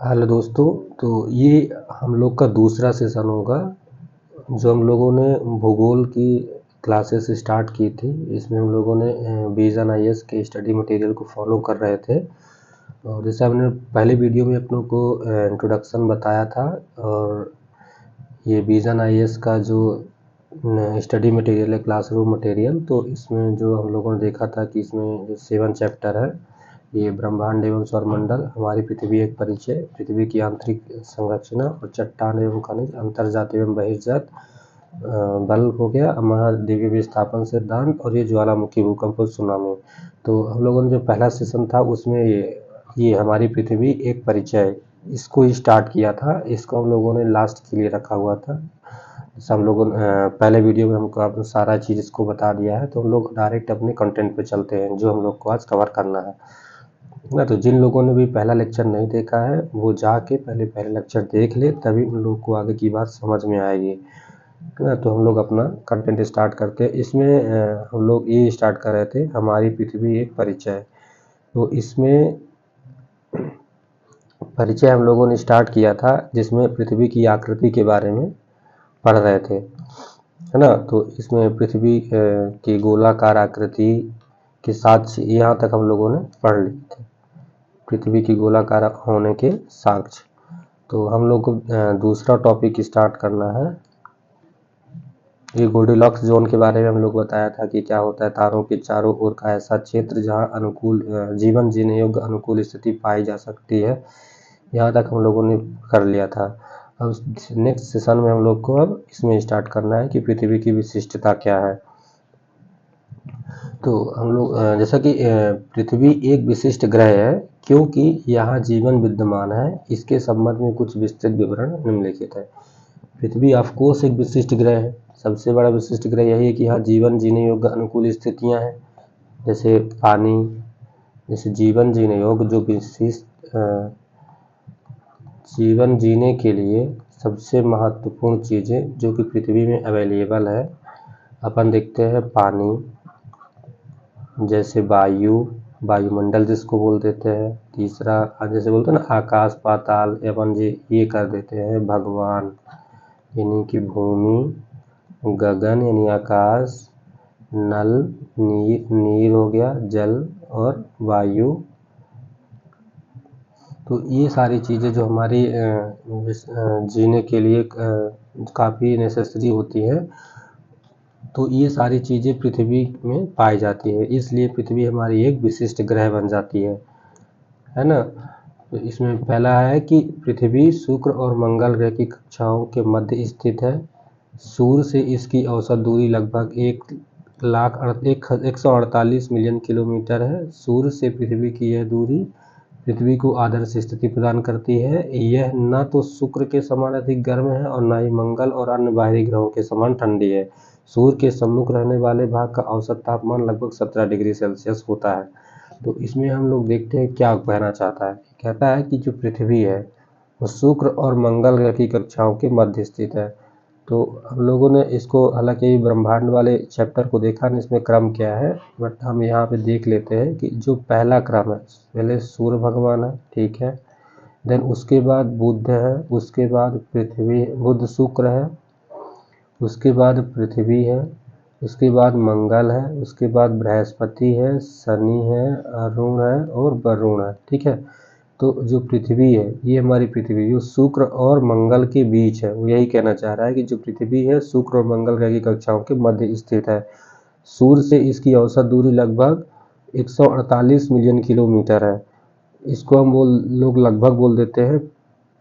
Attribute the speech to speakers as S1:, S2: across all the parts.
S1: Hello दोस्तों, तो ये हम लोग का दूसरा सेशन होगा जो हम लोगों ने भूगोल की क्लासेस स्टार्ट की थी। इसमें हम लोगों ने विजन आईएएस के स्टडी मटेरियल को फॉलो कर रहे थे और जैसे हमने पहले वीडियो में अपनों को इंट्रोडक्शन बताया था और ये विजन आईएएस का जो स्टडी मटेरियल है क्लासरूम मटेरियल, तो इसमें जो हम लोगों ने देखा था कि इसमें जो 7 चैप्टर है ये ब्रह्मांड एवं सौरमंडल, हमारी पृथ्वी एक परिचय, पृथ्वी की आंतरिक संरचना और चट्टान एवं खनिज, अंतर्जात एवं बहिर्जात, बल हो गया, महाद्वीपीय विस्थापन सिद्धांत और ये ज्वालामुखी, भूकंप और सुनामी। तो हम लोगों ने जो पहला सेशन था उसमें ये हमारी पृथ्वी एक परिचय इसको स्टार्ट किया था। इसको हम लोगों ने लास्ट के लिए रखा हुआ था। सब लोगों ने पहले वीडियो में हमको आपने सारा चीज़ इसको बता दिया है, तो हम लोग डायरेक्ट अपने कंटेंट पे चलते हैं जो हम लोग को आज कवर करना है ना। तो जिन लोगों ने भी पहला लेक्चर नहीं देखा है वो जाके पहले लेक्चर देख ले, तभी उन लोगों को आगे की बात समझ में आएगी ना। तो हम लोग अपना कंटेंट स्टार्ट करते हैं। इसमें हम लोग ये स्टार्ट कर रहे थे हमारी पृथ्वी एक परिचय। तो इसमें परिचय हम लोगों ने स्टार्ट किया था जिसमें पृथ्वी की आकृति के बारे में पढ़ रहे थे, है ना। तो इसमें पृथ्वी की गोलाकार आकृति के साथ यहाँ तक हम लोगों ने पढ़ लिए थे, पृथ्वी की गोलाकार होने के साक्ष्य। तो हम लोग को दूसरा टॉपिक स्टार्ट करना है। ये गोल्डीलॉक्स जोन के बारे में हम लोग बताया था कि क्या होता है। तारों के चारों ओर का ऐसा क्षेत्र जहां अनुकूल जीवन जीने योग्य अनुकूल स्थिति पाई जा सकती है, यहाँ तक हम लोगों ने कर लिया था। अब नेक्स्ट सेशन में हम लोग को अब इसमें स्टार्ट करना है कि पृथ्वी की विशिष्टता क्या है। तो हम लोग जैसा कि पृथ्वी एक विशिष्ट ग्रह है क्योंकि यहाँ जीवन विद्यमान है, इसके संबंध में कुछ विस्तृत विवरण निम्नलिखित है। पृथ्वी ऑफकोर्स एक विशिष्ट ग्रह है। सबसे बड़ा विशिष्ट ग्रह यही है कि यहाँ जीवन जीने योग्य अनुकूल स्थितियाँ हैं, जैसे पानी, जैसे जीवन जीने योग्य जो विशिष्ट जीवन जीने के लिए सबसे महत्वपूर्ण चीज़ें जो कि पृथ्वी में अवेलेबल है, अपन देखते हैं पानी, जैसे वायुमंडल जिसको बोल देते हैं। तीसरा जैसे बोलते हैं ना आकाश पाताल, अपन ये कर देते हैं भगवान, यानी कि भूमि, गगन यानी आकाश, नल नीर हो गया, जल और वायु। तो ये सारी चीज़ें जो हमारी जीने के लिए काफ़ी नेसेसरी होती हैं, तो ये सारी चीज़ें पृथ्वी में पाई जाती है, इसलिए पृथ्वी हमारी एक विशिष्ट ग्रह बन जाती है ना। तो इसमें पहला है कि पृथ्वी शुक्र और मंगल ग्रह की कक्षाओं के मध्य स्थित है। सूर्य से इसकी औसत दूरी लगभग 1,148 मिलियन किलोमीटर है। सूर्य से पृथ्वी की यह दूरी पृथ्वी को आदर्श स्थिति प्रदान करती है। यह न तो शुक्र के समान अधिक गर्म है और न ही मंगल और अन्य बाहरी ग्रहों के समान ठंडी है। सूर्य के सम्मुख रहने वाले भाग का औसत तापमान लगभग 17 डिग्री सेल्सियस होता है। तो इसमें हम लोग देखते हैं क्या कहना चाहता है। कहता है कि जो पृथ्वी है वो शुक्र और मंगल ग्रह की कक्षाओं के मध्य स्थित है। तो हम लोगों ने इसको, हालांकि ब्रह्मांड वाले चैप्टर को देखा नहीं इसमें क्रम क्या है, बट हम यहाँ पे देख लेते हैं कि जो पहला क्रम है, पहले सूर्य भगवान है, ठीक है, देन उसके बाद बुध है, उसके बाद पृथ्वी, बुध शुक्र है, उसके बाद पृथ्वी है, उसके बाद मंगल है, उसके बाद बृहस्पति है, शनि है, अरुण है और वरुण है, ठीक है। तो जो पृथ्वी है ये हमारी पृथ्वी जो शुक्र और मंगल के बीच है, वो यही कहना चाह रहा है कि जो पृथ्वी है शुक्र और मंगल ग्रह की कक्षाओं के मध्य स्थित है। सूर्य से इसकी औसत दूरी लगभग 148 मिलियन किलोमीटर है। इसको हम लोग लगभग बोल देते हैं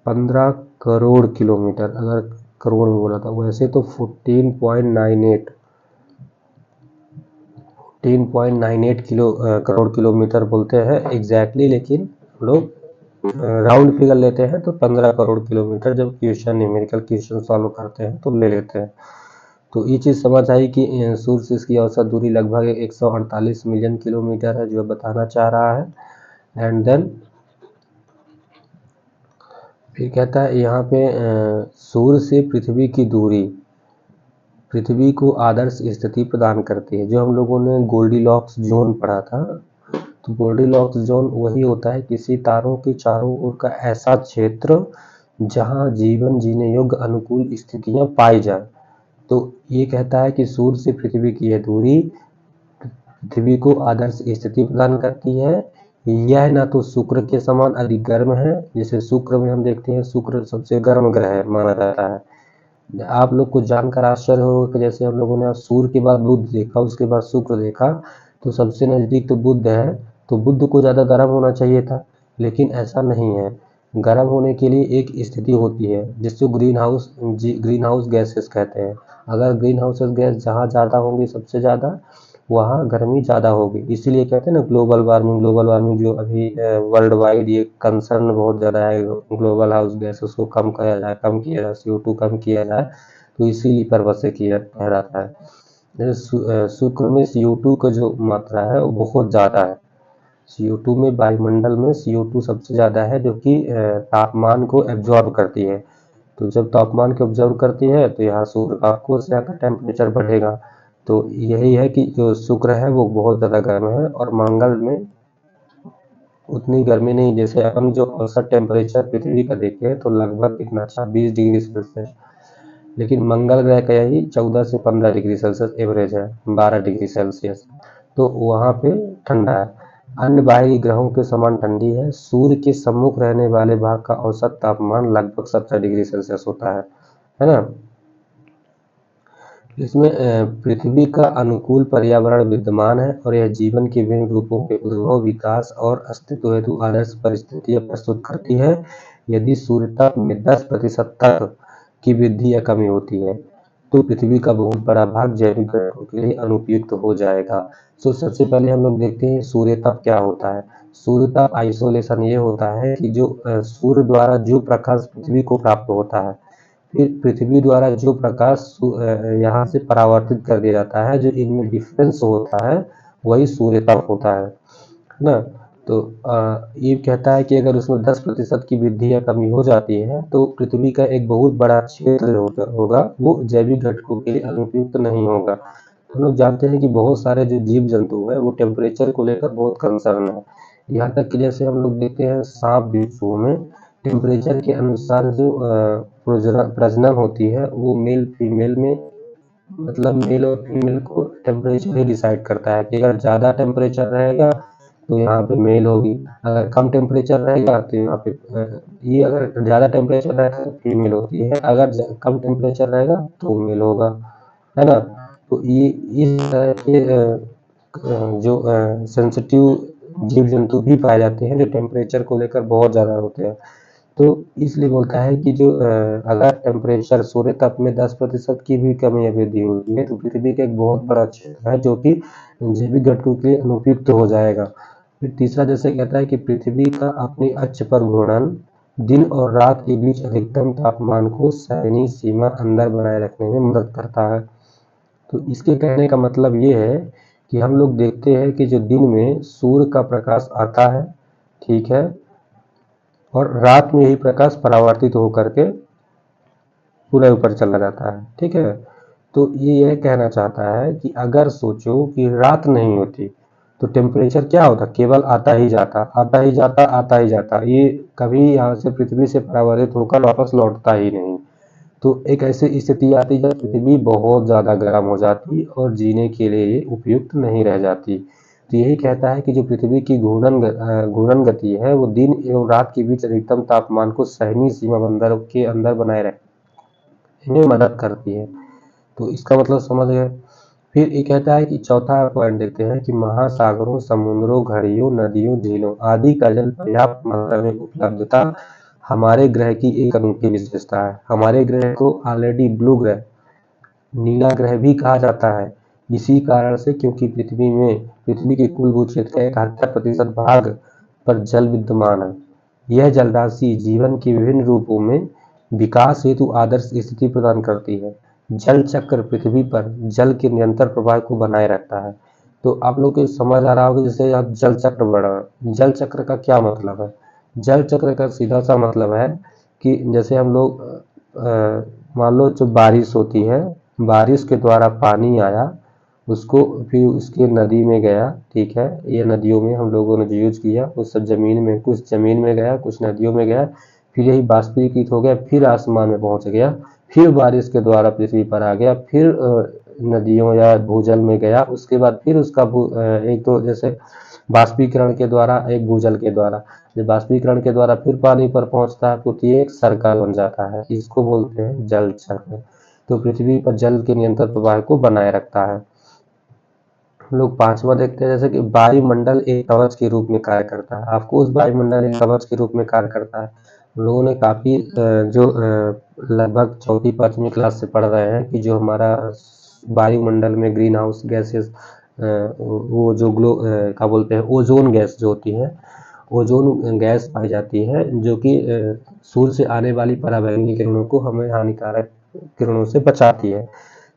S1: 15 करोड़ किलोमीटर, अगर करोड़ में बोला था। वैसे तो 14.98 करोड़ किलोमीटर बोलते हैं एग्जैक्टली, लेकिन लोग राउंड फिगर लेते हैं तो 15 करोड़ किलोमीटर जब क्वेश्चन न्यूमेरिकल क्वेश्चन सॉल्व करते हैं तो ले लेते हैं। तो ये चीज़ समझ आई कि सूर्य से इसकी औसत दूरी लगभग 148 मिलियन किलोमीटर है जो बताना चाह रहा है। एंड देन फिर कहता है यहाँ पे सूर्य से पृथ्वी की दूरी पृथ्वी को आदर्श स्थिति प्रदान करती है। जो हम लोगों ने गोल्डीलॉक्स जोन पढ़ा था, तो गोल्डीलॉक्स जोन वही होता है किसी तारों के चारों ओर का ऐसा क्षेत्र जहां जीवन जीने योग्य अनुकूल स्थितियां पाई जाए। तो ये कहता है कि सूर्य से पृथ्वी की यह दूरी पृथ्वी को आदर्श स्थिति प्रदान करती है। यह ना तो शुक्र के समान अधिक गर्म है, जैसे शुक्र में हम देखते हैं शुक्र सबसे गर्म ग्रह माना जाता है। आप लोग को जानकर आश्चर्य होगा कि जैसे हम लोगों ने सूर्य के बाद बुध देखा, उसके बाद शुक्र देखा, तो सबसे नजदीक तो बुध है, तो बुध को ज़्यादा गर्म होना चाहिए था, लेकिन ऐसा नहीं है। गर्म होने के लिए एक स्थिति होती है जिसको ग्रीन हाउस गैसेस कहते हैं। अगर ग्रीन हाउस गैस जहाँ ज़्यादा होंगी, सबसे ज़्यादा, वहाँ गर्मी ज़्यादा होगी। इसीलिए कहते हैं ना ग्लोबल वार्मिंग जो अभी वर्ल्ड वाइड ये कंसर्न बहुत ज़्यादा है, ग्लोबल हाउस गैस उसको कम किया जाए, CO2 कम किया जाए, तो इसीलिए पर्पज से किया जाता है। जैसे शुक्र में CO2 का जो मात्रा है वो बहुत ज़्यादा है। CO2 में वायुमंडल में CO2 सबसे ज़्यादा है, जो कि तापमान को एब्जॉर्ब करती है। तो जब तापमान को ऑब्जर्व करती है तो यहाँ सूर्य का कोर्स यहाँ का टेम्परेचर बढ़ेगा। तो यही है कि जो शुक्र है वो बहुत ज़्यादा गर्म है, और मंगल में उतनी गर्मी नहीं। जैसे हम जो औसत टेम्परेचर पृथ्वी का देखें तो लगभग कितना 26 डिग्री सेल्सियस, लेकिन मंगल ग्रह का यही 14 से 15 डिग्री सेल्सियस एवरेज है, 12 डिग्री सेल्सियस। तो वहाँ पे ठंडा है, अन्य बाहरी ग्रहों के समान ठंडी है। सूर्य के सम्मुख रहने वाले भाग का औसत तापमान लगभग 17 डिग्री सेल्सियस होता है ना। इसमें पृथ्वी का अनुकूल पर्यावरण विद्यमान है और यह जीवन के विभिन्न रूपों के उद्भव, विकास और अस्तित्व हेतु आदर्श परिस्थितियां प्रस्तुत करती है। यदि सूर्यताप में 10% तक की वृद्धि या कमी होती है तो पृथ्वी का बहुत बड़ा भाग जैविक घटकों के लिए अनुपयुक्त हो जाएगा। तो सबसे पहले हम लोग देखते हैं सूर्यताप क्या होता है। सूर्यताप आइसोलेशन ये होता है कि जो सूर्य द्वारा जो प्रकाश पृथ्वी को प्राप्त होता है, फिर पृथ्वी द्वारा जो प्रकाश यहाँ से परावर्तित कर दिया जाता है, जो इनमें डिफरेंस होता है वही सूर्यताप होता है ना। तो ये कहता है कि अगर उसमें 10% की वृद्धि या कमी हो जाती है तो पृथ्वी का एक बहुत बड़ा क्षेत्र होगा वो जैविक घटकों के लिए अनुपयुक्त नहीं होगा। हम लोग जानते हैं कि बहुत सारे जो जीव जंतु है वो टेम्परेचर को लेकर बहुत कंसर्न है। यहाँ तक कि जैसे हम लोग देखते हैं सांप बिच्छू में टेम्परेचर के अनुसार जो प्रजनन होती है वो मेल फीमेल में, मतलब मेल और फीमेल को टेम्परेचर ही डिसाइड करता है कि अगर ज़्यादा टेम्परेचर रहेगा तो यहाँ पे मेल होगी, अगर कम टेम्परेचर रहेगा तो यहाँ पे ये अगर ज़्यादा टेम्परेचर रहेगा तो फीमेल होती है, अगर कम टेम्परेचर रहेगा तो मेल होगा, है ना। तो ये इस तरह के जो सेंसिटिव जीव जंतु भी पाए जाते हैं जो टेम्परेचर को लेकर बहुत ज़्यादा होते हैं। तो इसलिए बोलता है कि जो अगर टेम्परेचर सूर्य ताप में 10% की भी कमी या वृद्धि होती है तो पृथ्वी का एक बहुत बड़ा क्षेत्र है जो कि जैविक घटकों के लिए अनुपयुक्त हो जाएगा। फिर तीसरा जैसे कहता है कि पृथ्वी का अपनी अक्ष पर घूर्णन दिन और रात के बीच अधिकतम तापमान को सही सीमा अंदर बनाए रखने में मदद करता है। तो इसके कहने का मतलब ये है कि हम लोग देखते हैं कि जो दिन में सूर्य का प्रकाश आता है, ठीक है, और रात में यही प्रकाश परावर्तित होकर के पूरे ऊपर चला जाता है, ठीक है। तो ये यह कहना चाहता है कि अगर सोचो कि रात नहीं होती तो टेम्परेचर क्या होता, केवल आता ही जाता आता ही जाता आता ही जाता, ये कभी यहाँ से पृथ्वी से परावर्तित होकर वापस लौटता ही नहीं। तो एक ऐसी स्थिति आती जब पृथ्वी बहुत ज़्यादा गर्म हो जाती और जीने के लिए ये उपयुक्त नहीं रह जाती। तो यही कहता है कि जो पृथ्वी की घूर्णन गति है वो दिन एवं रात के बीच अधिकतम तापमान को सहनीय सीमा बंदर के अंदर बनाए रखने में मदद करती है। तो इसका मतलब समझ गए। फिर ये कहता है कि चौथा पॉइंट देखते हैं कि महासागरों, समुद्रों, घड़ियों, नदियों, झीलों आदि का जल पर्याप्त मात्रा में उपलब्धता हमारे ग्रह की एक अनूठी विशेषता है। हमारे ग्रह को ऑलरेडी ब्लू ग्रह, नीला ग्रह भी कहा जाता है, इसी कारण से क्योंकि पृथ्वी के कुल भू क्षेत्र का 71% भाग पर जल विद्यमान है। यह जलराशि जीवन के विभिन्न रूपों में विकास हेतु आदर्श स्थिति प्रदान करती है। जल चक्र पृथ्वी पर जल के निरंतर प्रवाह को बनाए रखता है। तो आप लोग को समझ आ रहा होगा जैसे आप जल चक्र बढ़ा, जल चक्र का क्या मतलब है। जल चक्र का सीधा सा मतलब है कि जैसे हम लोग मान लो जो बारिश होती है, बारिश के द्वारा पानी आया, उसको फिर उसके नदी में गया, ठीक है, ये नदियों में हम लोगों ने जो यूज किया उस सब जमीन में, कुछ जमीन में गया, कुछ नदियों में गया, फिर यही बाष्पीकृत हो गया, फिर आसमान में पहुंच गया, फिर बारिश के द्वारा पृथ्वी पर आ गया, फिर नदियों या भूजल में गया, उसके बाद फिर उसका एक तो जैसे बाष्पीकरण के द्वारा, एक भूजल के द्वारा, जब बाष्पीकरण के द्वारा फिर पानी पर पहुंचता है तो ये एक सर्कल बन जाता है, इसको बोलते हैं जल चक्र। तो पृथ्वी पर जल के निरंतर प्रवाह को बनाए रखता है। हम लोग पांचवा देखते हैं जैसे कि वायुमंडल एक कवच के रूप में कार्य करता है। आपको उस वायुमंडल एक कवच के रूप में कार्य करता है। हम लोगों ने काफी जो लगभग चौथी पांचवी क्लास से पढ़ रहे हैं कि जो हमारा वायुमंडल में ग्रीन हाउस गैसेस, वो जो क्या बोलते हैं, ओजोन गैस जो होती है, ओजोन गैस पाई जाती है, जो कि सूर्य से आने वाली पराबैंगनी किरणों को हमें हानिकारक किरणों से बचाती है।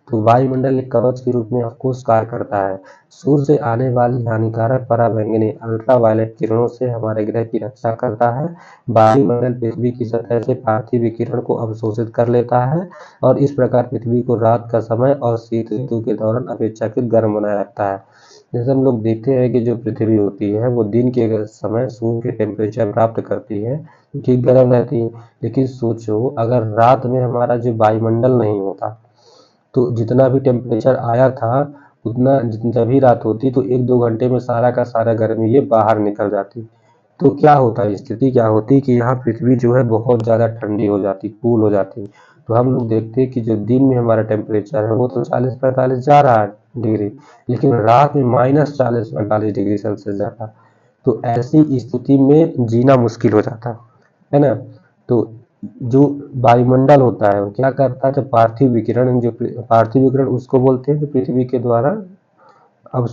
S1: तो वायुमंडल एक कवच के रूप में ऑफकोर्स कार्य करता है। सूर्य से आने वाली हानिकारक पराबैंगनी अल्ट्रावायलेट किरणों से हमारे ग्रह की रक्षा करता है। वायुमंडल पृथ्वी की सतह से पार्थिव विकिरण को अवशोषित कर लेता है और इस प्रकार पृथ्वी को रात का समय और शीत ऋतु के दौरान अपेक्षाकृत गर्म बनाए रखता है। जैसे हम लोग देखते हैं कि जो पृथ्वी होती है वो दिन के समय सूर्य के टेम्परेचर प्राप्त करती है, ठीक गर्म रहती है। लेकिन सोचो अगर रात में हमारा जो वायुमंडल नहीं होता तो जितना भी टेम्परेचर आया था उतना, जब भी रात होती तो 1-2 घंटे में सारा का सारा गर्मी ये बाहर निकल जाती। तो क्या होता है, स्थिति क्या होती कि यहाँ पृथ्वी जो है बहुत ज़्यादा ठंडी हो जाती, कूल हो जाती। तो हम लोग देखते हैं कि जो दिन में हमारा टेम्परेचर है वो तो 40-45 जा रहा है डिग्री, लेकिन रात में -40-45 डिग्री सेल्सियस जाता। तो ऐसी स्थिति में जीना मुश्किल हो जाता है ना। तो जो वायुमंडल होता है वो क्या करता है, जब पार्थिव विकिरण, जो पार्थिव विकिरण उसको बोलते हैं जो पृथ्वी के द्वारा अब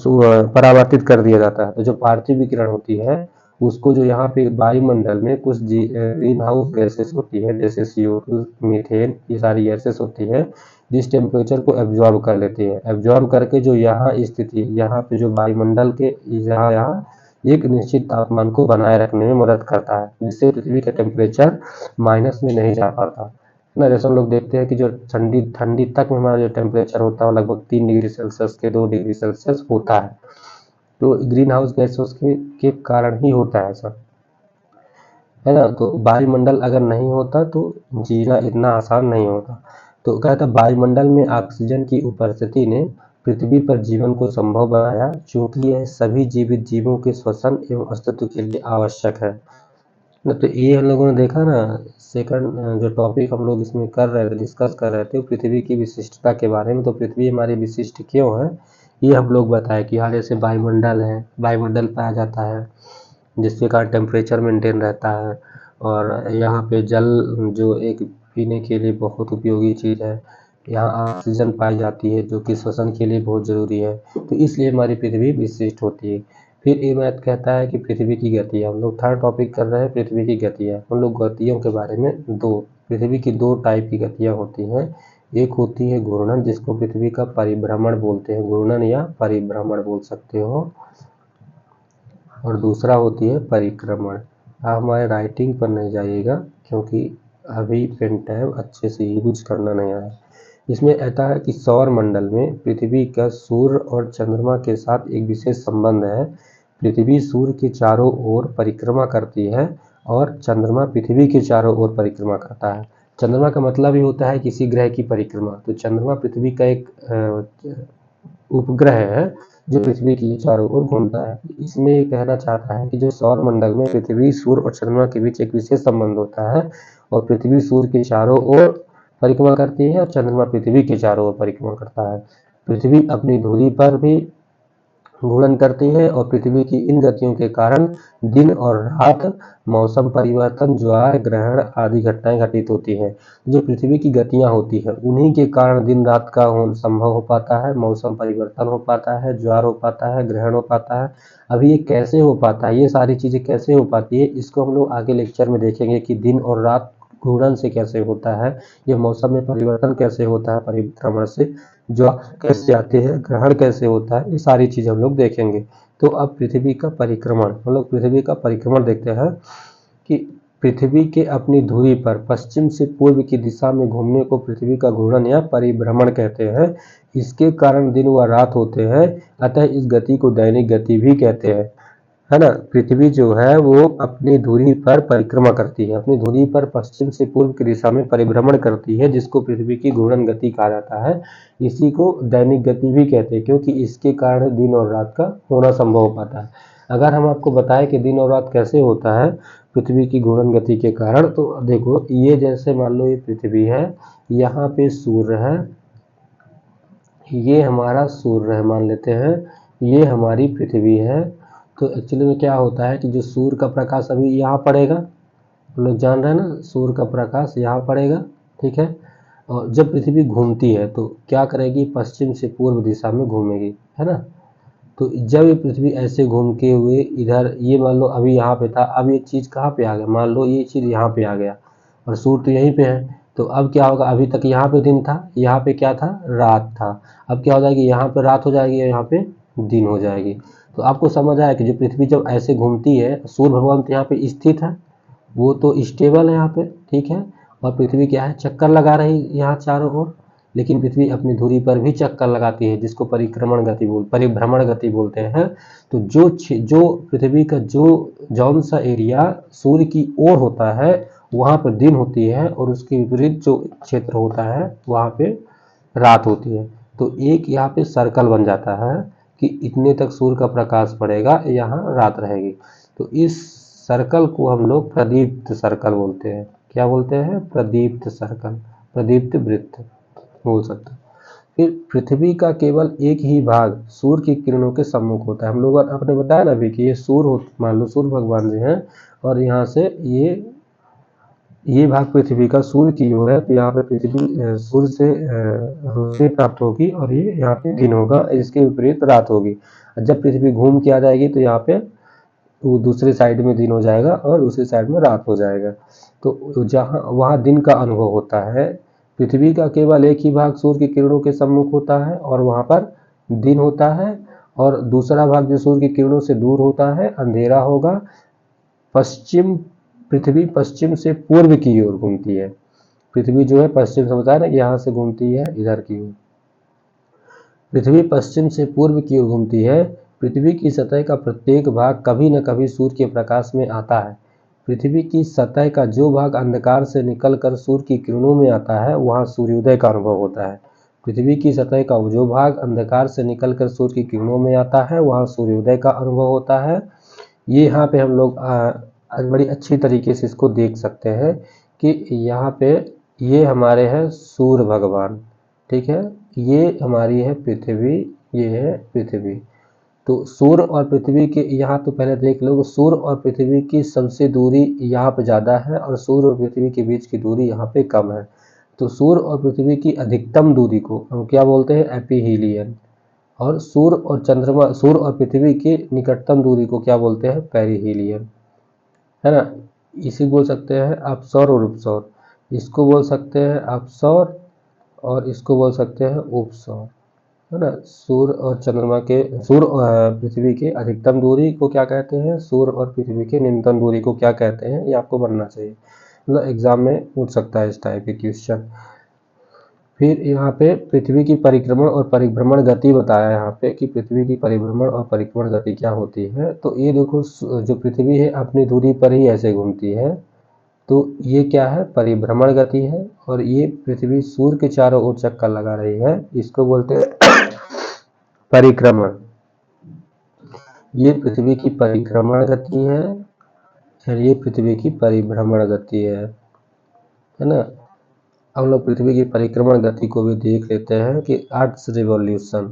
S1: परावर्तित कर दिया जाता है। तो जो पार्थिव विकिरण होती है उसको जो यहाँ पे वायुमंडल में कुछ ग्रीन हाउस गैसेस होती है, जैसे CO2, मीथेन, ये सारी गैसेस होती है जिस टेम्परेचर को एब्जॉर्ब कर लेती है। एब्जॉर्ब करके जो यहाँ स्थिति, यहाँ पे जो वायुमंडल के यहाँ एक निश्चित तापमान को बनाए रखने में मदद करता है, जिससे पृथ्वी का टेम्परेचर माइनस में नहीं जा पाता ना। जैसे हम लोग देखते हैं कि जो ठंडी ठंडी तक में हमारा जो टेम्परेचर होता है लगभग 3 डिग्री सेल्सियस के 2 डिग्री सेल्सियस होता है। तो ग्रीन हाउस गैसेस के कारण ही होता है ऐसा, है ना। तो वायुमंडल अगर नहीं होता तो जीना इतना आसान नहीं होता। तो कहता वायुमंडल में ऑक्सीजन की उपस्थिति ने पृथ्वी पर जीवन को संभव बनाया, क्योंकि यह सभी जीवित जीवों के श्वसन एवं अस्तित्व के लिए आवश्यक है ना। तो ये हम लोगों ने देखा ना, सेकंड जो टॉपिक हम लोग इसमें कर रहे थे, डिस्कस कर रहे थे पृथ्वी की विशिष्टता के बारे में। तो पृथ्वी हमारी विशिष्ट क्यों है ये हम लोग बताए कि यहाँ जैसे वायुमंडल है, वायुमंडल पाया जाता है जिसके कारण टेम्परेचर मेंटेन रहता है, और यहाँ पे जल जो एक पीने के लिए बहुत उपयोगी चीज़ है, यहाँ ऑक्सीजन पाई जाती है जो कि श्वसन के लिए बहुत ज़रूरी है। तो इसलिए हमारी पृथ्वी विशिष्ट होती है। फिर ये मैथ कहता है कि पृथ्वी की गतियाँ, हम लोग थर्ड टॉपिक कर रहे हैं पृथ्वी की गतियाँ। हम लोग गतियों के बारे में पृथ्वी की 2 टाइप की गतियाँ होती हैं। एक होती है घूर्णन, जिसको पृथ्वी का परिभ्रमण बोलते हैं, घूर्णन या परिभ्रमण बोल सकते हो, और दूसरा होती है परिक्रमण। आप हमारे राइटिंग पर नहीं जाइएगा क्योंकि अभी पेन टैब अच्छे से यूज करना नहीं आया। इसमें ऐसा है कि सौर मंडल में पृथ्वी का सूर्य और चंद्रमा के साथ एक विशेष संबंध है। पृथ्वी सूर्य के चारों ओर परिक्रमा करती है और चंद्रमा पृथ्वी के चारों ओर परिक्रमा करता है। चंद्रमा का मतलब ही होता है किसी ग्रह की परिक्रमा। तो चंद्रमा पृथ्वी का एक उपग्रह है जो पृथ्वी की चारों ओर घूमता है। इसमें ये कहना चाहता है कि जो सौर मंडल में पृथ्वी, सूर्य और चंद्रमा के बीच एक विशेष संबंध होता है, और पृथ्वी सूर्य के चारों ओर परिक्रमा करती है और चंद्रमा पृथ्वी के चारों ओर परिक्रमा करता है। पृथ्वी अपनी धुरी पर भी घूर्णन करती है, और पृथ्वी की इन गतियों के कारण दिन और रात, मौसम परिवर्तन, ज्वार, ग्रहण आदि घटनाएं घटित होती हैं। जो पृथ्वी की गतियां होती है उन्हीं के कारण दिन रात का संभव हो पाता है, मौसम परिवर्तन हो पाता है, ज्वार हो पाता है, ग्रहण हो पाता है। अभी ये कैसे हो पाता है, ये सारी चीजें कैसे हो पाती है, इसको हम लोग आगे लेक्चर में देखेंगे कि दिन और रात घूर्णन से कैसे होता है, ये मौसम में परिवर्तन कैसे होता है परिभ्रमण से, जो कैसे आते हैं, ग्रहण कैसे होता है, ये सारी चीजें हम लोग देखेंगे। तो अब पृथ्वी का परिक्रमण, हम लोग पृथ्वी का परिक्रमण देखते हैं कि पृथ्वी के अपनी धुरी पर पश्चिम से पूर्व की दिशा में घूमने को पृथ्वी का घूर्णन या परिभ्रमण कहते हैं। इसके कारण दिन व रात होते हैं, अतः इस गति को दैनिक गति भी कहते हैं, है ना। पृथ्वी जो है वो अपनी धुरी पर परिक्रमा करती है, अपनी धुरी पर पश्चिम से पूर्व की दिशा में परिभ्रमण करती है, जिसको पृथ्वी की घूर्णन गति कहा जाता है। इसी को दैनिक गति भी कहते हैं, क्योंकि इसके कारण दिन और रात का होना संभव हो पाता है। अगर हम आपको बताएं कि दिन और रात कैसे होता है पृथ्वी की घूर्णन गति के कारण, तो देखो ये जैसे मान लो ये पृथ्वी है, यहाँ पे सूर्य है, ये हमारा सूर्य है मान लेते हैं, ये हमारी पृथ्वी है। तो एक्चुअली में क्या होता है कि जो सूर्य का प्रकाश अभी यहाँ पड़ेगा, हम लोग जान रहे हैं ना, सूर्य का प्रकाश यहाँ पड़ेगा, ठीक है। और जब पृथ्वी घूमती है तो क्या करेगी, पश्चिम से पूर्व दिशा में घूमेगी, है ना। तो जब ये पृथ्वी ऐसे घूम के हुए इधर, ये मान लो अभी यहाँ पे था, अब ये चीज़ कहाँ पे आ गया, मान लो ये चीज़ यहाँ पे आ गया और सूर्य तो यहीं पे है, तो अब क्या होगा, अभी तक यहाँ पे दिन था, यहाँ पे क्या था, रात था। अब क्या हो जाएगी, यहाँ पे रात हो जाएगी और यहाँ पे दिन हो जाएगी। तो आपको समझ आया कि जो पृथ्वी जब ऐसे घूमती है, सूर्य भगवान तो यहाँ पे स्थित है, वो तो स्टेबल है यहाँ पे, ठीक है। और पृथ्वी क्या है, चक्कर लगा रही यहाँ चारों ओर, लेकिन पृथ्वी अपनी धुरी पर भी चक्कर लगाती है, जिसको परिभ्रमण गति बोलते हैं। तो जो पृथ्वी का जौन सा एरिया सूर्य की ओर होता है वहाँ पर दिन होती है, और उसके विपरीत जो क्षेत्र होता है वहाँ पे रात होती है। तो एक यहाँ पे सर्कल बन जाता है कि इतने तक सूर्य का प्रकाश पड़ेगा, यहाँ रात रहेगी। तो इस सर्कल को हम लोग प्रदीप्त सर्कल बोलते हैं। क्या बोलते हैं, प्रदीप्त सर्कल, प्रदीप्त वृत्त बोल सकते हैं। फिर पृथ्वी का केवल एक ही भाग सूर्य की किरणों के सम्मुख होता है। हम लोग आपने बताया ना अभी कि ये सूर्य, मान लो सूर्य भगवान जी हैं, और यहाँ से ये भाग पृथ्वी का सूर्य की ओर है, तो यहाँ पे पृथ्वी सूर्य से रोशनी प्राप्त होगी, और ये यहाँ पे दिन होगा, इसके विपरीत रात होगी। जब पृथ्वी घूम के आ जाएगी तो यहाँ पे वो दूसरे साइड में दिन हो जाएगा और दूसरी साइड में रात हो जाएगा। तो जहाँ वहाँ दिन का अनुभव होता है। पृथ्वी का केवल एक ही भाग सूर्य की किरणों के सम्मुख होता है और वहाँ पर दिन होता है, और दूसरा भाग जो सूर्य की किरणों से दूर होता है अंधेरा होगा। पृथ्वी पश्चिम से पूर्व की ओर घूमती है। पृथ्वी जो है पश्चिम से, बताया ना कि यहाँ से घूमती है इधर की ओर। पृथ्वी पश्चिम से पूर्व की ओर घूमती है। पृथ्वी की सतह का प्रत्येक भाग कभी न कभी सूर्य के प्रकाश में आता है। पृथ्वी की सतह का जो भाग अंधकार से निकलकर सूर्य की किरणों में आता है वहाँ सूर्योदय का अनुभव होता है। पृथ्वी की सतह का जो भाग अंधकार से निकलकर सूर्य की किरणों में आता है वहाँ सूर्योदय का अनुभव होता है। ये यहाँ पे हम लोग बड़ी अच्छी तरीके से इसको देख सकते हैं कि यहाँ पे ये हमारे हैं सूर्य भगवान, ठीक है, ये हमारी है पृथ्वी, ये है पृथ्वी। तो सूर्य और पृथ्वी के यहाँ तो पहले देख लो, सूर्य और पृथ्वी की सबसे दूरी यहाँ पे ज़्यादा है और सूर्य और पृथ्वी के बीच की दूरी यहाँ पे कम है। तो सूर्य और पृथ्वी की अधिकतम दूरी को हम क्या बोलते हैं, एपीहीलियन, और सूर्य और पृथ्वी की निकटतम दूरी को क्या बोलते हैं, पेरिहीलियन, है ना। इसी बोल सकते हैं अपसौर और उपसौर, इसको बोल सकते हैं अपसौर और इसको बोल सकते हैं उपसौर, है ना। सूर्य और पृथ्वी के अधिकतम दूरी को क्या कहते हैं, सूर्य और पृथ्वी के न्यूनतम दूरी को क्या कहते हैं, ये आपको बनना चाहिए, मतलब एग्जाम में पूछ सकता है इस टाइप के क्वेश्चन। फिर यहाँ पे पृथ्वी की परिक्रमण और परिभ्रमण गति बताया यहाँ पे कि पृथ्वी की परिभ्रमण और परिक्रमण गति क्या होती है। तो ये देखो जो पृथ्वी है अपनी दूरी पर ही ऐसे घूमती है, तो ये क्या है, परिभ्रमण गति है। और ये पृथ्वी सूर्य के चारों ओर चक्कर लगा रही है, इसको बोलते हैं परिक्रमण। ये पृथ्वी की परिक्रमण गति है और ये पृथ्वी की परिभ्रमण गति है ना। हम लोग पृथ्वी की परिक्रमण गति को भी देख लेते हैं कि अर्थ रिवॉल्यूशन,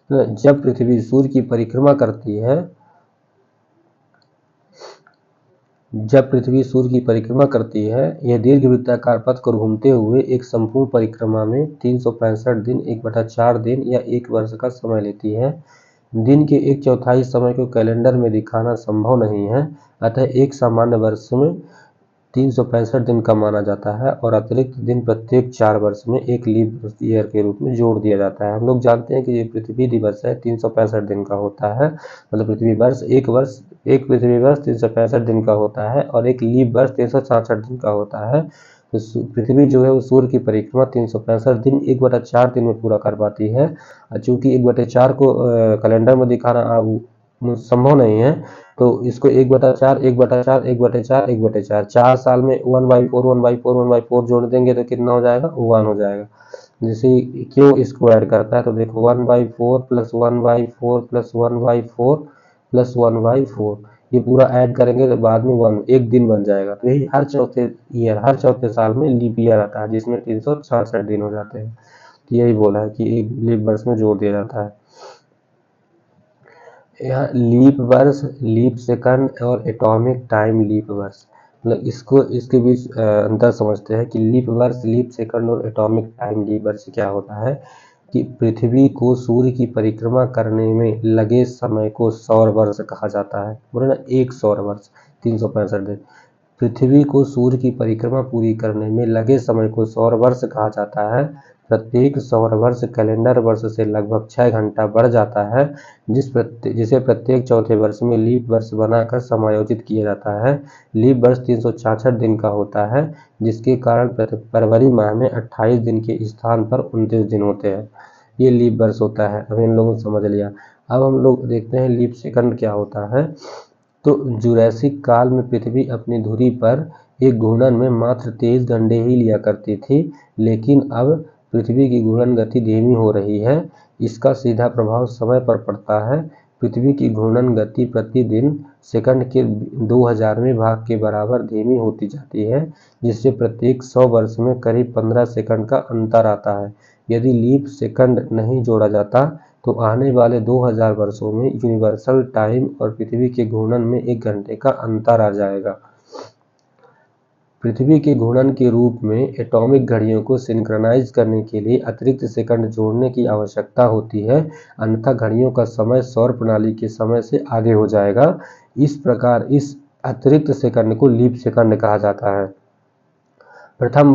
S1: जब पृथ्वी सूर्य की परिक्रमा करती है, यह दीर्घ वृत्ताकार पथ को घूमते हुए एक संपूर्ण परिक्रमा में 365 दिन 1/4 दिन या 1 वर्ष का समय लेती है। दिन के 1/4 समय को कैलेंडर में दिखाना संभव नहीं है, अतः एक सामान्य वर्ष में 365 दिन का माना जाता है और अतिरिक्त दिन प्रत्येक 4 वर्ष में एक लीप ईयर के रूप में जोड़ दिया जाता है। हम लोग जानते हैं कि ये पृथ्वी दिवस है 365 दिन का होता है, मतलब पृथ्वी वर्ष एक पृथ्वी वर्ष 365 दिन का होता है और एक लीप वर्ष 366 दिन का होता है। तो पृथ्वी जो है वो सूर्य की परिक्रमा 365 दिन 1/4 दिन में पूरा कर पाती है। चूंकि 1/4 को कैलेंडर में दिखाना संभव नहीं है, तो इसको 1/4 1/4 1/4 1/4 4 साल में 1/4 1/4 1/4 जोड़ देंगे तो कितना हो जाएगा, 1 हो जाएगा। जैसे क्यों इसको ऐड करता है तो देखो 1/4 प्लस 1/4 प्लस 1/4 प्लस 1/4 ये पूरा ऐड करेंगे तो बाद में 1 दिन बन जाएगा। तो यही हर चौथे साल में लीप ईयर आता है जिसमें 366 दिन हो जाते हैं। तो यही बोला है कि एक लीप वर्ष में जोड़ दिया जाता है। यहाँ लीप वर्ष, लीप सेकंड और एटॉमिक टाइम लीप वर्ष, मतलब इसके बीच अंतर समझते हैं कि लीप वर्ष, लीप सेकंड और एटॉमिक टाइम लीप वर्ष क्या होता है कि पृथ्वी को सूर्य की परिक्रमा करने में लगे समय को सौर वर्ष कहा जाता है। बोले ना, एक सौर वर्ष 365 दिन। पृथ्वी को सूर्य की परिक्रमा पूरी करने में लगे समय को सौर वर्ष कहा जाता है। प्रत्येक सौर वर्ष कैलेंडर वर्ष से लगभग 6 घंटा बढ़ जाता है, जिसे प्रत्येक चौथे वर्ष में लीप वर्ष बनाकर समायोजित किया जाता है। लीप वर्ष 366 दिन का होता है, जिसके कारण फरवरी माह में 28 दिन के स्थान पर 29 दिन होते हैं। ये लीप वर्ष होता है। अब इन लोगों ने समझ लिया। अब हम लोग देखते हैं लीप सेकंड क्या होता है। तो जुरैसिक काल में पृथ्वी अपनी धुरी पर एक घूर्णन में मात्र 23 घंटे ही लिया करती थी, लेकिन अब पृथ्वी की घूर्णन गति धीमी हो रही है। इसका सीधा प्रभाव समय पर पड़ता है। पृथ्वी की घूर्णन गति प्रतिदिन सेकंड के 2000वें भाग के बराबर धीमी होती जाती है, जिससे प्रत्येक 100 वर्ष में करीब 15 सेकंड का अंतर आता है। यदि लीप सेकंड नहीं जोड़ा जाता तो आने वाले 2000 वर्षों में यूनिवर्सल टाइम और पृथ्वी के घूर्णन में 1 घंटे का अंतर आ जाएगा। पृथ्वी के घूर्णन के रूप में एटॉमिक घड़ियों को सिंक्रोनाइज करने के लिए अतिरिक्त सेकंड जोड़ने की आवश्यकता होती है, अन्यथा घड़ियों का समय सौर प्रणाली के समय से आगे हो जाएगा। इस प्रकार इस अतिरिक्त सेकंड को लीप सेकंड कहा जाता है। प्रथम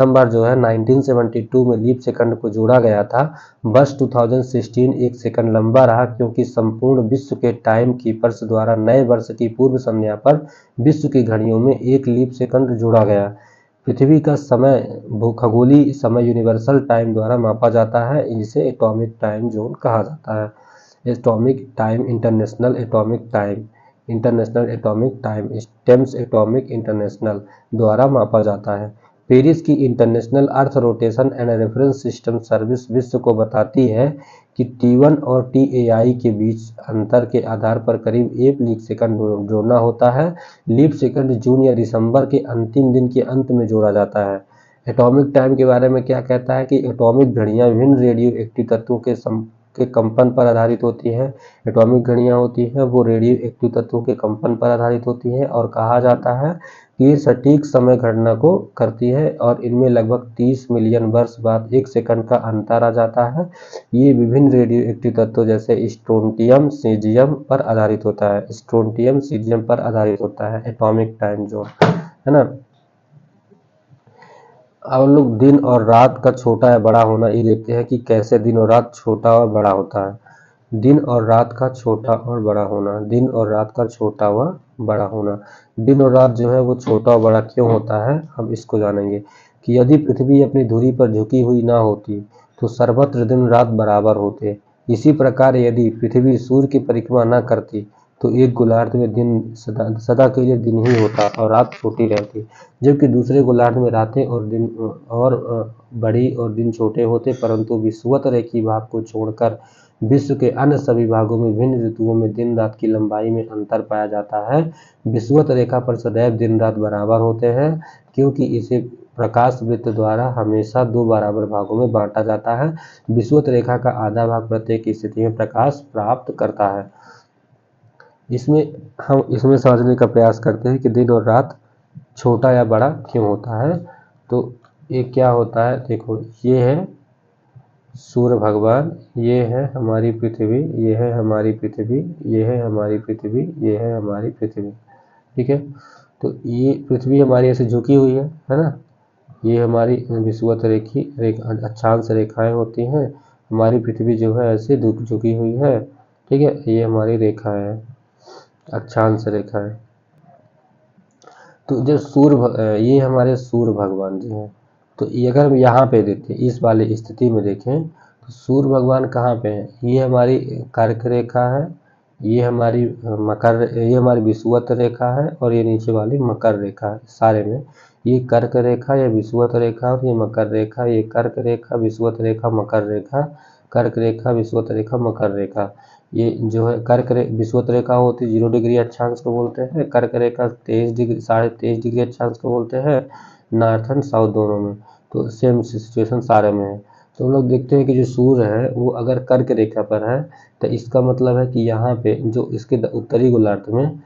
S1: बार जो है 1972 में लीप सेकंड को जोड़ा गया था। वर्ष 2016 एक सेकंड लंबा रहा क्योंकि संपूर्ण विश्व के टाइम कीपर्स द्वारा नए वर्ष की पूर्व संध्या पर विश्व की घड़ियों में एक लीप सेकंड जोड़ा गया। पृथ्वी का समय खगोलीय समय यूनिवर्सल टाइम द्वारा मापा जाता है, जिसे एटॉमिक टाइम जोन कहा जाता है। Atomic time international atomic time stems atomic international द्वारा मापा जाता है। पेरिस की international earth rotation and reference system service विश्व को बताती है कि T1 और TAI के बीच अंतर के आधार पर करीब 1 लीप सेकंड जोड़ना होता है। लीप सेकंड जून या दिसंबर के अंतिम दिन के अंत में जोड़ा जाता है। एटॉमिक टाइम के बारे में क्या कहता है कि एटॉमिक घड़ियां विभिन्न रेडियो एक्टिव तत्वों के कंपन पर आधारित होती है। एटॉमिक घड़ियां होती हैं वो रेडियो एक्टिव तत्वों के कंपन पर आधारित होती है और कहा जाता है कि ये सटीक समय गणना को करती है और इनमें लगभग 30 मिलियन वर्ष बाद 1 सेकंड का अंतर आ जाता है। ये विभिन्न रेडियो एक्टिव तत्वों जैसे स्ट्रोंटियम सीजियम पर आधारित होता है एटॉमिक टाइम जोन, है ना। अब हम लोग दिन और रात का छोटा या बड़ा होना ये देखते हैं कि कैसे दिन और रात छोटा और बड़ा होता है। दिन और रात का छोटा और बड़ा होना, दिन और रात का छोटा व बड़ा होना। दिन और रात जो है वो छोटा और बड़ा क्यों होता है, हम इसको जानेंगे कि यदि पृथ्वी अपनी धुरी पर झुकी हुई ना होती तो सर्वत्र दिन रात बराबर होते। इसी प्रकार यदि पृथ्वी सूर्य की परिक्रमा न करती तो एक गोलार्ध में दिन सदा के लिए दिन ही होता और रात छोटी रहती, जबकि दूसरे गोलार्ध में रातें और दिन और बड़ी और दिन छोटे होते। परंतु विषुवत रेखीय भाग को छोड़कर विश्व के अन्य सभी भागों में विभिन्न ऋतुओं में दिन रात की लंबाई में अंतर पाया जाता है। विषुवत रेखा पर सदैव दिन रात बराबर होते हैं क्योंकि इसे प्रकाश वृत्त द्वारा हमेशा 2 बराबर भागों में बांटा जाता है। विषुवत रेखा का आधा भाग प्रत्येक स्थिति में प्रकाश प्राप्त करता है। इसमें समझने का प्रयास करते हैं कि दिन और रात छोटा या बड़ा क्यों होता है। तो ये क्या होता है, देखो ये है सूर्य भगवान, ये है हमारी पृथ्वी, ये है हमारी पृथ्वी, ये है हमारी पृथ्वी, ये है हमारी पृथ्वी, ठीक है। तो ये पृथ्वी हमारी ऐसे झुकी हुई है ना, ये हमारी विषुवत अक्षांश रेखाएं होती हैं। हमारी पृथ्वी जो है ऐसे झुकी हुई है, ठीक है, ये हमारी रेखाएं हैं, अक्षांश रेखाएं। तो जो ये हमारे सूर्य भगवान जी हैं। तो ये अगर हम यहाँ पे देखें, इस वाली स्थिति में देखें, तो सूर्य भगवान कहाँ पे हैं? ये हमारी कर्क रेखा है, ये हमारी ये हमारी विषुवत रेखा है, और ये नीचे वाली मकर रेखा है। सारे में ये कर्क रेखा, ये विषुवत रेखा, और ये मकर रेखा, ये कर्क रेखा, विषुवत रेखा, मकर रेखा, कर्क रेखा, विषुवत रेखा, मकर रेखा। ये जो है विषुवत रेखा होती है 0 डिग्री अक्षांश को बोलते हैं, कर्क रेखा 23 डिग्री 23.5 डिग्री अक्षांश को बोलते हैं, नॉर्थ एंड साउथ दोनों में। तो सेम सिचुएशन सारे में है। तो हम लोग देखते हैं कि जो सूर्य है वो अगर कर्क रेखा पर है, तो इसका मतलब है कि यहाँ पे जो इसके उत्तरी गोलार्ध में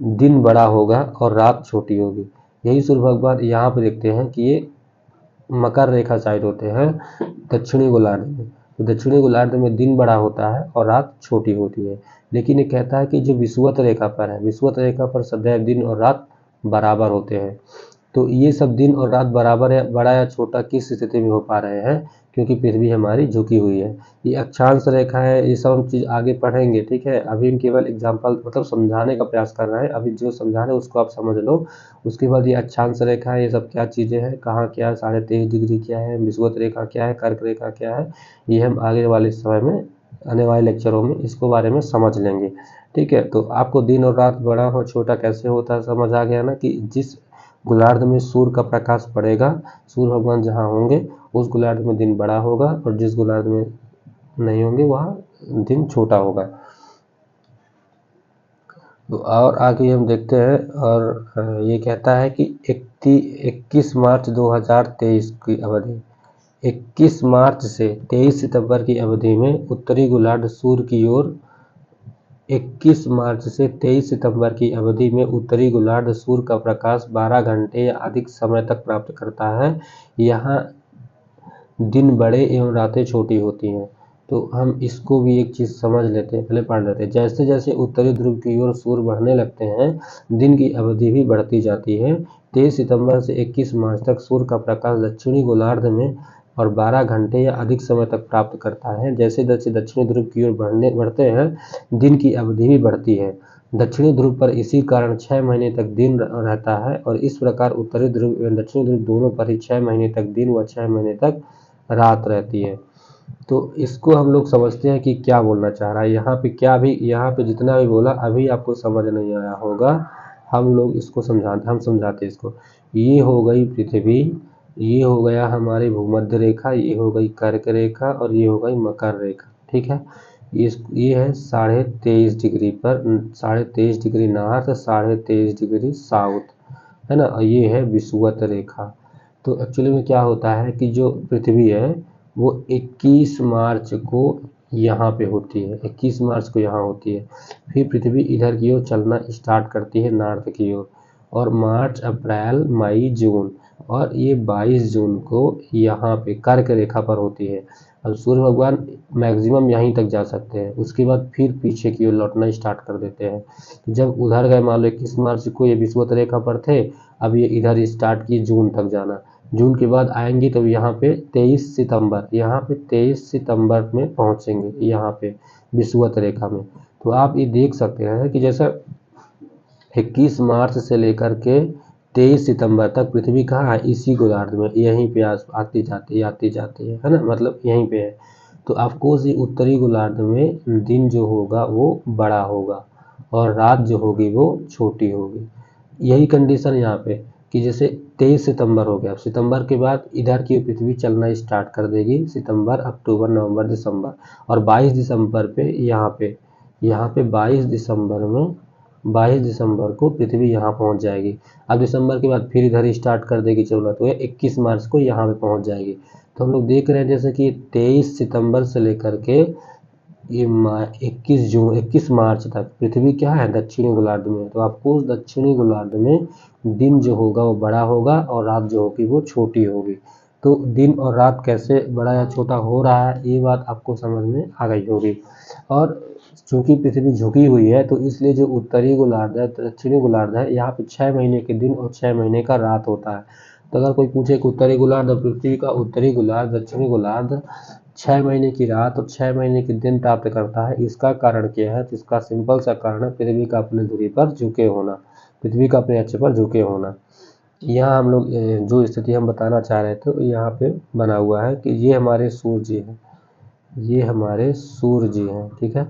S1: दिन बड़ा होगा और रात छोटी होगी। यही सूर्य भगवान यहाँ पे देखते हैं कि ये मकर रेखा साइड होते हैं दक्षिणी गोलार्ध में। तो दक्षिणी गोलार्ध में दिन बड़ा होता है और रात छोटी होती है। लेकिन ये कहता है कि जो विषुवत रेखा पर है, विषुवत रेखा पर सदैव दिन और रात बराबर होते हैं। तो ये सब दिन और रात बराबर है, बड़ा या छोटा किस स्थिति में हो पा रहे हैं? क्योंकि पृथ्वी हमारी झुकी हुई है। ये अक्षांश रेखा है, ये सब हम चीज़ आगे पढ़ेंगे, ठीक है। अभी हम केवल एग्जाम्पल मतलब समझाने का प्रयास कर रहे हैं। अभी जो समझा रहे हैं उसको आप समझ लो। उसके बाद ये अक्षांश रेखा है, ये सब क्या चीज़ें हैं, कहाँ क्या 23.5 डिग्री क्या है, विषुवत रेखा क्या है, कर्क रेखा क्या है, ये हम आगे वाले समय में आने वाले लेक्चरों में इसको बारे में समझ लेंगे, ठीक है। तो आपको दिन और रात बड़ा हो छोटा कैसे होता है समझ आ गया ना, कि जिस गोलार्ध में सूर्य का प्रकाश पड़ेगा, सूर्य भगवान जहाँ होंगे उस गोलार्ध में दिन बड़ा होगा, और जिस गोलार्ध में नहीं होंगे वहाँ दिन छोटा होगा। तो और आगे हम देखते हैं, और ये कहता है कि 21 मार्च 2023 की अवधि, 21 मार्च से 23 सितंबर की अवधि में उत्तरी गोलार्ध सूर्य की ओर 21 मार्च से 23 सितंबर की अवधि में उत्तरी गोलार्ध सूर्य का प्रकाश 12 घंटे या अधिक समय तक प्राप्त करता है। यहाँ दिन बड़े एवं रातें छोटी होती हैं। तो हम इसको भी एक चीज़ समझ लेते हैं, पहले पढ़ लेते हैं। जैसे जैसे उत्तरी ध्रुव की ओर सूर्य बढ़ने लगते हैं, दिन की अवधि भी बढ़ती जाती है। 23 सितंबर से 21 मार्च तक सूर्य का प्रकाश दक्षिणी गोलार्ध में और 12 घंटे या अधिक समय तक प्राप्त करता है। जैसे जैसे दक्षिणी ध्रुव की ओर बढ़ते हैं, दिन की अवधि भी बढ़ती है। दक्षिणी ध्रुव पर इसी कारण 6 महीने तक दिन रहता है, और इस प्रकार उत्तरी ध्रुव एवं दक्षिणी ध्रुव दोनों पर ही 6 महीने तक दिन व 6 महीने तक रात रहती है। तो इसको हम लोग समझते हैं कि क्या बोलना चाह रहा है यहाँ पे। यहाँ पे जितना भी बोला अभी आपको समझ नहीं आया होगा, हम लोग इसको समझाते इसको। ये हो गई पृथ्वी, ये हो गया हमारी भूमध्य रेखा, ये हो गई कर्क रेखा, और ये हो गई मकर रेखा, ठीक है। ये है 23.5 डिग्री पर, 23.5 डिग्री नॉर्थ, 23.5 डिग्री साउथ, है ना। और ये है विषुवत रेखा। तो एक्चुअली में क्या होता है कि जो पृथ्वी है वो 21 मार्च को यहाँ पे होती है, 21 मार्च को यहाँ होती है। फिर पृथ्वी इधर की ओर चलना स्टार्ट करती है नॉर्थ की ओर, और मार्च, अप्रैल, मई, जून, और ये 22 जून को यहाँ पे कर्क रेखा पर होती है। अब सूर्य भगवान मैक्सिमम यहीं तक जा सकते हैं, उसके बाद फिर पीछे की ओर लौटना स्टार्ट कर देते हैं। तो जब उधर गए, मान लो 21 मार्च को ये विषुवत रेखा पर थे, अब ये इधर स्टार्ट किए जून तक जाना। जून के बाद आएंगे तो यहाँ पे 23 सितंबर में पहुँचेंगे, यहाँ पे विषुवत रेखा में। तो आप ये देख सकते हैं कि जैसा 21 मार्च से लेकर के 23 सितंबर तक पृथ्वी कहाँ है, इसी गोलार्ध में, यहीं पे आती जाती है ना, मतलब यहीं पे है। तो ऑफकोर्स ये उत्तरी गोलार्ध में दिन जो होगा वो बड़ा होगा और रात जो होगी वो छोटी होगी। यही कंडीशन यहाँ पे कि जैसे 23 सितंबर हो गया, अब सितंबर के बाद इधर की पृथ्वी चलना स्टार्ट कर देगी, सितंबर, अक्टूबर, नवंबर, दिसंबर, और 22 दिसंबर पे यहाँ पे 22 दिसंबर को पृथ्वी यहाँ पहुँच जाएगी। अब दिसंबर के बाद फिर इधर स्टार्ट कर देगी चलना, तो ये 21 मार्च को यहाँ पे पहुँच जाएगी। तो हम लोग देख रहे हैं जैसे कि 23 सितंबर से लेकर के ये 21 मार्च तक पृथ्वी क्या है, दक्षिणी गोलार्ध में। तो आपको दक्षिणी गोलार्ध में दिन जो होगा वो बड़ा होगा और रात जो होगी वो छोटी होगी। तो दिन और रात कैसे बड़ा या छोटा हो रहा है, ये बात आपको समझ में आ गई होगी। और चूंकि पृथ्वी झुकी हुई है तो इसलिए जो उत्तरी गोलार्ध है, दक्षिणी गोलार्ध है, यहाँ पे 6 महीने के दिन और 6 महीने का रात होता है। तो अगर कोई पूछे कि उत्तरी गोलार्ध और पृथ्वी का उत्तरी गोलार्ध, दक्षिणी गोलार्ध 6 महीने की रात और 6 महीने के दिन प्राप्त करता है, इसका कारण क्या है? तो इसका सिंपल सा कारण है पृथ्वी का अपने धुरी पर झुके होना, पृथ्वी का अपने अक्ष पर झुके होना। यहाँ हम लोग जो स्थिति हम बताना चाह रहे थे, यहाँ पे बना हुआ है कि ये हमारे सूर्य जी हैं, ये हमारे सूर्य जी हैं, ठीक है,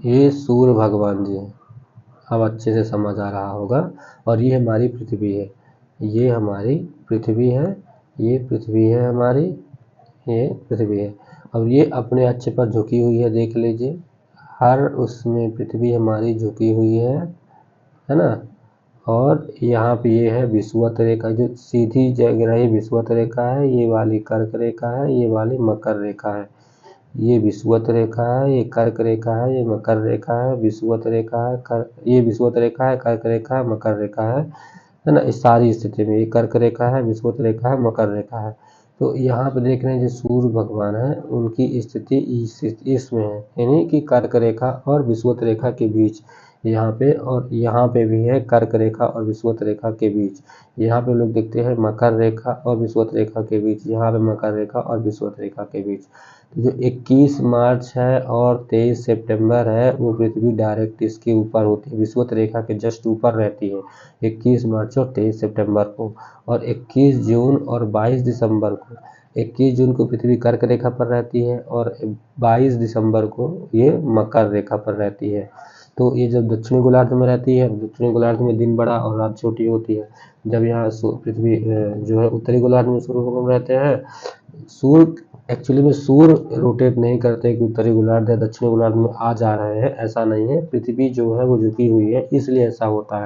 S1: ये सूर्य भगवान जी हैं। अब अच्छे से समझ आ रहा होगा। और ये हमारी पृथ्वी है, ये हमारी पृथ्वी है, ये पृथ्वी है हमारी, ये पृथ्वी है। अब ये अपने अक्ष पर झुकी हुई है, देख लीजिए, हर उसमें पृथ्वी हमारी झुकी हुई है ना। और यहाँ पे ये है विषुवत रेखा, जो सीधी जग रही विषुवत रेखा है, ये वाली कर्क रेखा है, ये वाली मकर रेखा है। ये विषुवत रेखा है, ये कर्क रेखा है, ये मकर रेखा है, विषुवत रेखा है, ये विषुवत रेखा है, कर्क रेखा है, मकर रेखा है ना। इस सारी स्थिति में ये कर्क रेखा है, विषुवत रेखा है, मकर रेखा है। तो यहाँ पे देख रहे हैं जो सूर्य भगवान है उनकी स्थिति इसमें है, यानी कि कर्क रेखा और विषुवत रेखा के बीच यहाँ पे, और यहाँ पे भी है कर्क रेखा और विषुवत रेखा के बीच। यहाँ पे लोग देखते हैं मकर रेखा और विषुवत रेखा के बीच, यहाँ पे मकर रेखा और विषुवत रेखा के बीच। तो जो 21 मार्च है और 23 सितंबर है वो पृथ्वी डायरेक्ट इसके ऊपर होती है, विषुवत रेखा के जस्ट ऊपर रहती है 21 मार्च और 23 सितंबर को। और 21 जून और 22 दिसंबर को, 21 जून को पृथ्वी कर्क रेखा पर रहती है और 22 दिसंबर को ये मकर रेखा पर रहती है। तो ये जब दक्षिणी गोलार्ध में रहती है, दक्षिणी गोलार्ध में दिन बड़ा और रात छोटी होती है। जब यहाँ पृथ्वी जो है उत्तरी गोलार्ध में सूर्य भगवान रहते हैं, सूर्य एक्चुअली में सूर्य रोटेट नहीं करते कि उत्तरी गोलार्ध या दक्षिणी गोलार्ध में आ जा रहे हैं, ऐसा नहीं है। पृथ्वी जो है वो झुकी हुई है, इसलिए ऐसा होता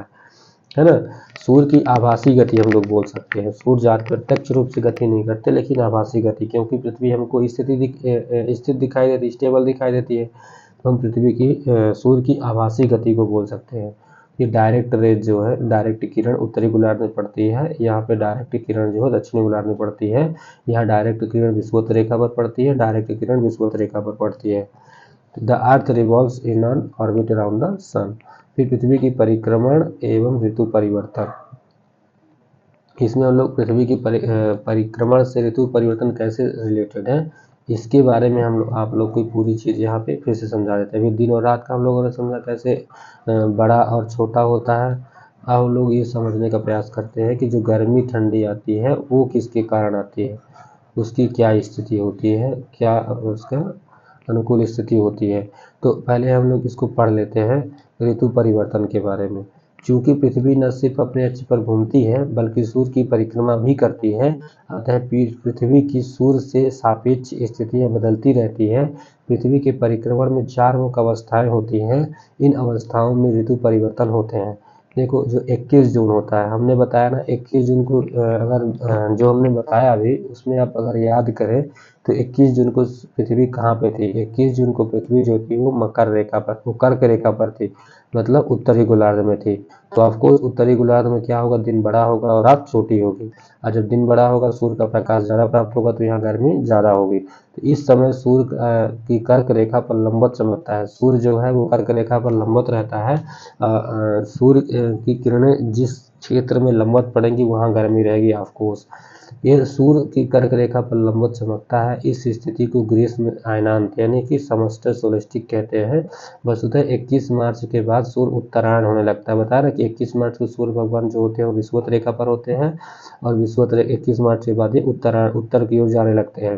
S1: है ना। सूर्य की आभासी गति हम लोग बोल सकते हैं, सूर्य आज प्रत्यक्ष रूप से गति नहीं करते लेकिन आभासी गति, क्योंकि पृथ्वी हमको स्थिर दिखाई देती, स्टेबल दिखाई देती है, तो हम पृथ्वी की सूर्य की आभासी गति को बोल सकते हैं। ये डायरेक्ट रेज जो है, डायरेक्ट किरण उत्तरी गोलार्ध में पड़ती है, यहाँ पे डायरेक्ट किरण जो है दक्षिणी गोलार्ध में पड़ती है, यहाँ डायरेक्ट किरण विषुवत रेखा पर पड़ती है, डायरेक्ट किरण विषुवत रेखा पर पड़ती है। The earth revolves in an orbit around the sun. फिर पृथ्वी की परिक्रमण एवं ऋतु परिवर्तन, इसमें हम लोग पृथ्वी की परिक्रमण से ऋतु परिवर्तन कैसे रिलेटेड है, इसके बारे में हम आप लोग को पूरी चीज़ यहाँ पे फिर से समझा देते हैं। अभी दिन और रात का हम लोगों ने समझा कैसे बड़ा और छोटा होता है। अब हम लोग ये समझने का प्रयास करते हैं कि जो गर्मी ठंडी आती है वो किसके कारण आती है, उसकी क्या स्थिति होती है, क्या उसका अनुकूल स्थिति होती है। तो पहले हम लोग इसको पढ़ लेते हैं ऋतु परिवर्तन के बारे में। चूंकि पृथ्वी न सिर्फ अपने अक्ष पर घूमती है बल्कि सूर्य की परिक्रमा भी करती है, अतः पृथ्वी की सूर्य से सापेक्ष स्थितियां बदलती रहती है। पृथ्वी के परिक्रमण में 4 मुख्य अवस्थाएं होती हैं, इन अवस्थाओं में ऋतु परिवर्तन होते हैं। देखो जो 21 जून होता है, हमने बताया ना 21 जून को, अगर जो हमने बताया अभी उसमें आप अगर याद करें तो 21 जून को पृथ्वी कहाँ पे थी, 21 जून को पृथ्वी जो थी वो मकर रेखा पर, वो कर्क रेखा पर थी, मतलब उत्तरी गोलार्ध में थी। तो ऑफकोर्स उत्तरी गोलार्ध में क्या होगा, दिन बड़ा होगा और रात छोटी होगी, और जब दिन बड़ा होगा सूर्य का प्रकाश ज़्यादा प्राप्त होगा तो यहाँ गर्मी ज़्यादा होगी। तो इस समय सूर्य की कर्क रेखा पर लंबवत चमकता है, सूर्य जो है वो कर्क रेखा पर लंबवत रहता है। सूर्य की किरणें जिस क्षेत्र में लंबवत पड़ेंगी वहाँ गर्मी रहेगी ऑफकोर्स। ये सूर्य की कर्क रेखा पर लंबवत चमकता है, इस स्थिति को ग्रीष्म अयनांत यानी कि समस्टर सोलेस्टिक कहते हैं। वसुतः 21 मार्च के बाद सूर्य उत्तरायण होने लगता है। बता रहे कि 21 मार्च को सूर्य भगवान जो होते हैं वो विषुवत रेखा पर होते हैं, और विषुवत 21 मार्च के बाद ये उत्तरायण उत्तर की ओर जाने लगते हैं।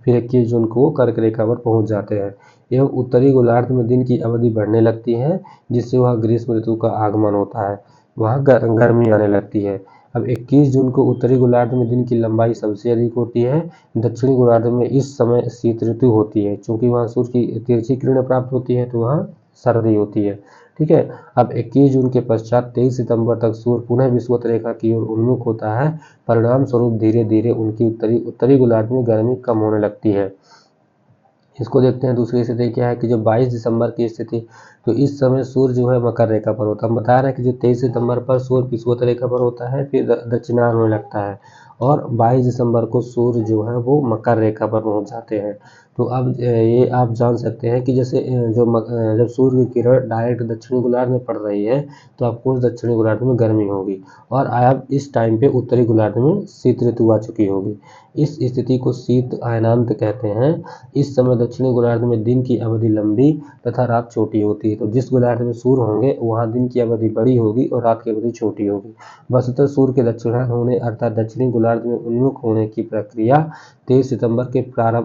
S1: फिर 21 जून को वो कर्क रेखा पर पहुंच जाते हैं एवं उत्तरी गोलार्ध में दिन की अवधि बढ़ने लगती है, जिससे वहाँ ग्रीष्म ऋतु का आगमन होता है, वहाँ गर्मी आने लगती है। अब 21 जून को उत्तरी गोलार्ध में दिन की लंबाई सबसे अधिक होती है, दक्षिणी गोलार्ध में इस समय शीत ऋतु होती है, क्योंकि वहाँ सूर्य की तिरछी किरणें प्राप्त होती है तो वहाँ सर्दी होती है। ठीक है। अब 21 जून के पश्चात 23 सितंबर तक सूर्य पुनः विषुवत रेखा की ओर उन्मुख होता है, परिणाम स्वरूप धीरे धीरे उनकी उत्तरी गोलार्ध में गर्मी कम होने लगती है। इसको देखते हैं दूसरी स्थिति क्या है कि जो 22 दिसंबर की स्थिति, तो इस समय सूर्य जो है मकर रेखा पर होता है। हम बता रहे हैं कि जो 23 सितंबर पर सूर्य विषुवत रेखा पर होता है, फिर दक्षिणायन होने लगता है, और 22 दिसंबर को सूर्य जो है वो मकर रेखा पर पहुंच जाते हैं। तो अब ये आप जान सकते हैं कि जैसे जब सूर्य की किरण डायरेक्ट दक्षिणी गोलार्ध में पड़ रही है तो आपको दक्षिणी गोलार्ध में गर्मी होगी, और अब इस टाइम पे उत्तरी गोलार्ध में शीत ऋतु आ चुकी होगी। इस स्थिति को शीत अयनांत कहते हैं। इस समय दक्षिणी गोलार्ध में दिन की अवधि लंबी तथा रात छोटी होती है। तो जिस गोलार्ध में सूर्य होंगे वहाँ दिन की अवधि बड़ी होगी और रात की अवधि छोटी होगी। वस्तुतः सूर्य के दक्षिणायन होने अर्थात दक्षिणी गोलार्ध में उन्मुख होने की प्रक्रिया 23 सितंबर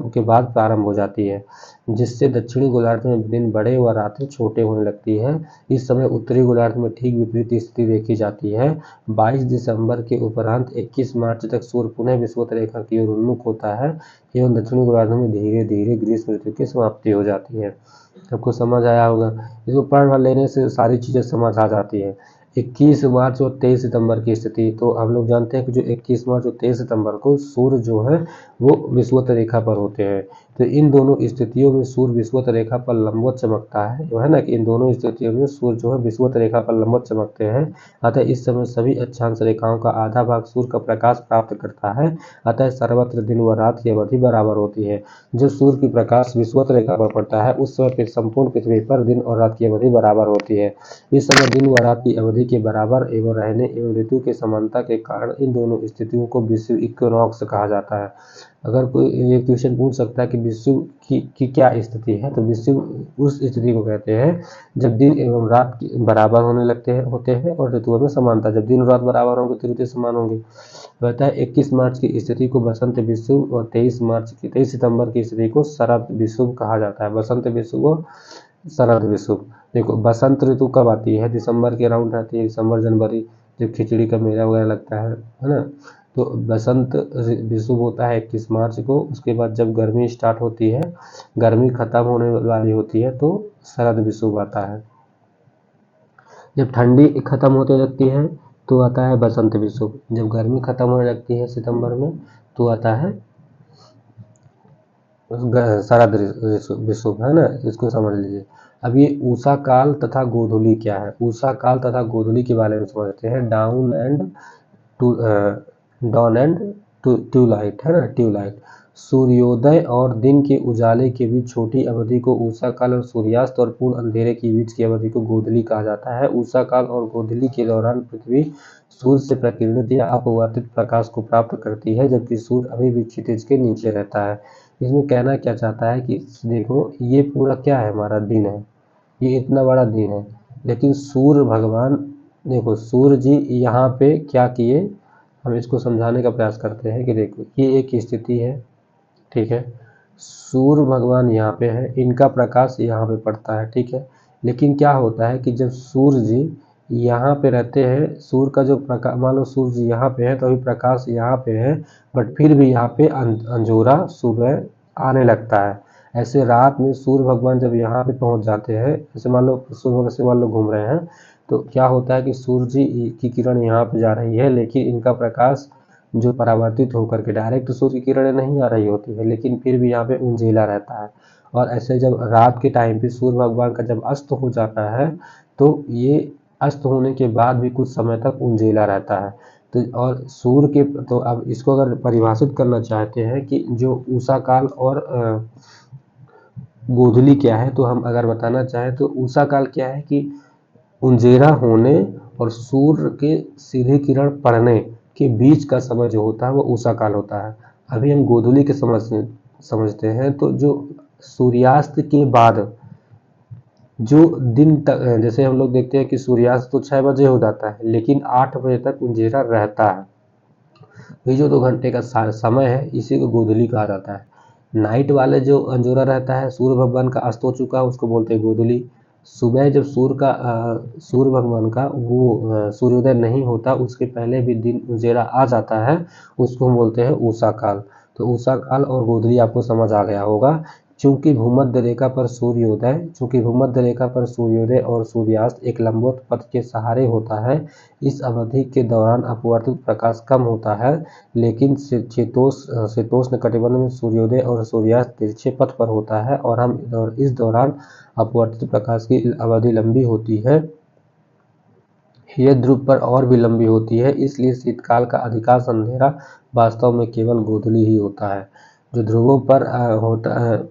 S1: के बाद प्रारंभ हो जाती है, जिससे दक्षिणी गोलार्ध में दिन बड़े व रातें छोटे होने लगती है। इस समय उत्तरी गोलार्ध में ठीक विपरीत स्थिति देखी जाती है। 22 दिसंबर के उपरांत 21 मार्च तक सूर्य पुनः विषुवत रेखा की ओर उन्मुख होता है एवं दक्षिणी गोलार्ध में धीरे धीरे ग्रीष्म ऋतु की समाप्ति हो जाती है। सबको समझ आया होगा। इसको पढ़ लेने से सारी चीज़ें समझ आ जाती है। 21 मार्च और 23 सितंबर की स्थिति, तो हम लोग जानते हैं कि जो 21 मार्च और 23 सितंबर को सूर्य जो है वो विषुवत रेखा पर होते हैं। तो इन दोनों स्थितियों में सूर्य विषुवत रेखा पर लंबवत चमकता है, जो है ना कि इन दोनों स्थितियों में सूर्य जो है विषुवत रेखा पर लंबवत चमकते हैं। अतः इस समय सभी अक्षांश रेखाओं का आधा भाग सूर्य का प्रकाश प्राप्त करता है। अतः सर्वत्र दिन व रात की अवधि बराबर होती है। जब सूर्य की प्रकाश विषुवत रेखा पर पड़ता है उस समय संपूर्ण पृथ्वी पर दिन और रात की अवधि बराबर होती है। इस समय दिन व रात की अवधि के बराबर एवं रहने एवं ऋतु के समानता के कारण इन दोनों स्थितियों को विषुव इक्विनॉक्स कहा जाता है। अगर कोई ये क्वेश्चन पूछ सकता है कि विषुव की क्या स्थिति है, तो विषुव उस स्थिति को कहते हैं जब दिन एवं रात बराबर होते हैं और ऋतुओं में समानता। जब दिन और रात बराबर होंगे तो ऋतु समान होंगी। कहता है 21 मार्च की स्थिति को बसंत विषुव और 23 सितंबर की स्थिति को शरद विषुव कहा जाता है। बसंत विषुव और शरद विषुव। देखो बसंत ऋतु कब आती है? दिसंबर के अराउंड आती है, दिसंबर जनवरी, जब खिचड़ी का मेला वगैरह लगता है ना। तो बसंत विषुव होता है 21 मार्च को। उसके बाद जब गर्मी स्टार्ट होती है, गर्मी खत्म होने वाली होती है, तो शरद विषुव आता है। जब ठंडी खत्म होने लगती है तो आता है बसंत विषुव। जब गर्मी खत्म होने लगती है सितंबर में तो आता है शरद विषुव, है ना। इसको समझ लीजिए। अब ये उषा काल तथा गोधूली क्या है? उषा काल तथा गोधूली के बारे में समझते हैं। डॉन एंड ट्यूलाइट, है ना, ट्यूलाइट। सूर्योदय और दिन के उजाले के बीच छोटी अवधि को उषा काल और सूर्यास्त और पूर्ण अंधेरे के बीच की अवधि को गोधूली कहा जाता है। उषा काल और गोधूली के दौरान पृथ्वी सूर्य से प्रकिरणित या अपवर्तित प्रकाश को प्राप्त करती है, जबकि सूर्य अभी भी क्षितिज के नीचे रहता है। इसमें कहना क्या चाहता है कि देखो ये पूरा क्या है, हमारा दिन है, ये इतना बड़ा दिन है, लेकिन सूर्य भगवान, देखो सूर्य जी यहाँ पे क्या किए, हम इसको समझाने का प्रयास करते हैं कि देखो ये एक स्थिति है, ठीक है। सूर्य भगवान यहाँ पे है, इनका प्रकाश यहाँ पे पड़ता है, ठीक है। लेकिन क्या होता है कि जब सूर्य जी यहाँ पे रहते हैं, सूर्य का जो प्रकाश, मान लो सूर्य जी यहाँ पे है तो अभी प्रकाश यहाँ पे है, बट फिर भी यहाँ पे अंजोरा सुबह आने लगता है। ऐसे रात में सूर्य भगवान जब यहाँ पे पहुँच जाते हैं, जैसे मान लो सुबह से मान लो घूम रहे हैं, तो क्या होता है कि सूर्य जी की किरण यहाँ पे जा रही है, लेकिन इनका प्रकाश जो परावर्तित होकर के डायरेक्ट सूर्य की किरणें नहीं आ रही होती है, लेकिन फिर भी यहाँ पे उंजेला रहता है। और ऐसे जब रात के टाइम पे सूर्य भगवान का जब अस्त हो जाता है तो ये अस्त होने के बाद भी कुछ समय तक उंजेला रहता है। तो और सूर्य के, तो अब इसको अगर परिभाषित करना चाहते हैं कि जो उषा काल और गोधूली क्या है, तो हम अगर बताना चाहें तो उषा काल क्या है कि उंजेरा होने और सूर्य के सीधे किरण पड़ने के बीच का समय जो होता है वो उषा काल होता है। अभी हम गोधूली के समझते हैं, तो जो सूर्यास्त के बाद जो दिन तक, जैसे हम लोग देखते हैं कि सूर्यास्त तो 6 बजे हो जाता है, लेकिन 8 बजे तक उंजेरा रहता है। ये जो 2 घंटे का समय है इसी को गोधूली कहा जाता है। नाइट वाले जो अंजोरा रहता है, सूर्य भगवान का अस्त हो चुका है, उसको बोलते हैं गोधूली। सुबह जब सूर्य भगवान का वो सूर्योदय नहीं होता, उसके पहले भी दिन उजेड़ा आ जाता है, उसको हम बोलते हैं उषा काल। तो उषा काल और गोधूली आपको समझ आ गया होगा। चूंकि भूमध्य रेखा पर सूर्योदय और सूर्यास्त एक लंबवत पथ के सहारे होता है, इस अवधि के दौरान अपवर्तित प्रकाश कम होता है, लेकिन शीतोष्ण कटिबंध में सूर्योदय और सूर्यास्त तिरछे पथ पर होता है और इस दौरान अपवर्तित प्रकाश की अवधि लंबी होती है। यह ध्रुव पर और भी लंबी होती है, इसलिए शीतकाल का अधिकांश अंधेरा वास्तव में केवल गोधूली ही होता है। जो ध्रुवों पर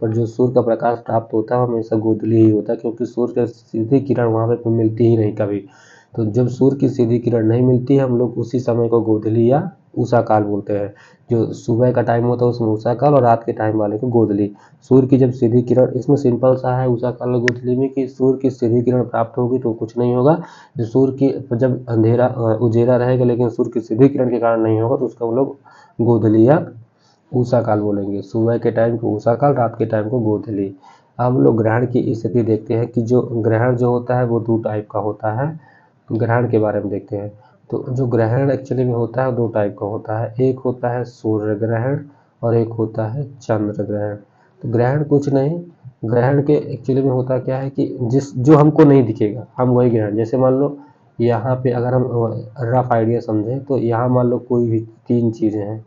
S1: पर जो सूर्य का प्रकाश प्राप्त होता है हमेशा गोधूली ही होता है, क्योंकि सूर्य की सीधी किरण वहाँ पे मिलती ही नहीं कभी। तो जब सूर्य की सीधी किरण नहीं मिलती है, हम लोग उसी समय को गोधूली या उषा काल बोलते हैं। जो सुबह का टाइम होता है उसमें उषा काल और रात के टाइम वाले को गोधूली। सूर्य की जब सीधी किरण, इसमें सिंपल सा है उषा काल और गोधूली में कि सूर्य की सीधी किरण प्राप्त होगी तो कुछ नहीं होगा। जो सूर्य की जब अंधेरा उजेला रहेगा लेकिन सूर्य की सीधी किरण के कारण नहीं होगा तो उसको हम लोग गोधूली या उषा काल बोलेंगे। सुबह के टाइम को उषा काल, रात के टाइम को गोधूली। हम लोग ग्रहण की स्थिति देखते हैं कि जो ग्रहण जो होता है वो 2 टाइप का होता है। ग्रहण के बारे में देखते हैं। तो जो ग्रहण एक्चुअली में होता है 2 टाइप का होता है, एक होता है सूर्य ग्रहण और एक होता है चंद्र ग्रहण। तो ग्रहण कुछ नहीं, ग्रहण के एक्चुअली में होता क्या है कि जो हमको नहीं दिखेगा हम वही ग्रहण, जैसे मान लो यहाँ पे अगर हम रफ आइडिया समझें तो यहाँ मान लो कोई भी 3 चीज़ें हैं।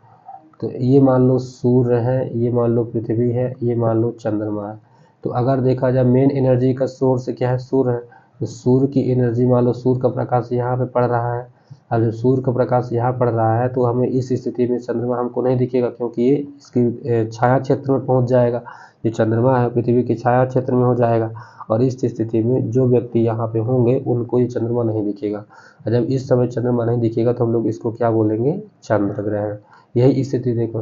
S1: तो ये मान लो सूर्य है, ये मान लो पृथ्वी है, ये मान लो चंद्रमा है। तो अगर देखा जाए मेन एनर्जी का सोर्स क्या है, सूर्य है। तो सूर्य की एनर्जी मान लो सूर्य का प्रकाश यहाँ पे पड़ रहा है। अब जब सूर्य का प्रकाश यहाँ पड़ रहा है तो हमें इस स्थिति में चंद्रमा हमको नहीं दिखेगा, क्योंकि ये इसकी छाया क्षेत्र में पहुँच जाएगा। ये चंद्रमा है पृथ्वी की छाया क्षेत्र में हो जाएगा और इस स्थिति में जो व्यक्ति यहाँ पे होंगे उनको ये चंद्रमा नहीं दिखेगा। जब इस समय चंद्रमा नहीं दिखेगा तो हम लोग इसको क्या बोलेंगे, चंद्र ग्रहण। यही स्थिति देखो,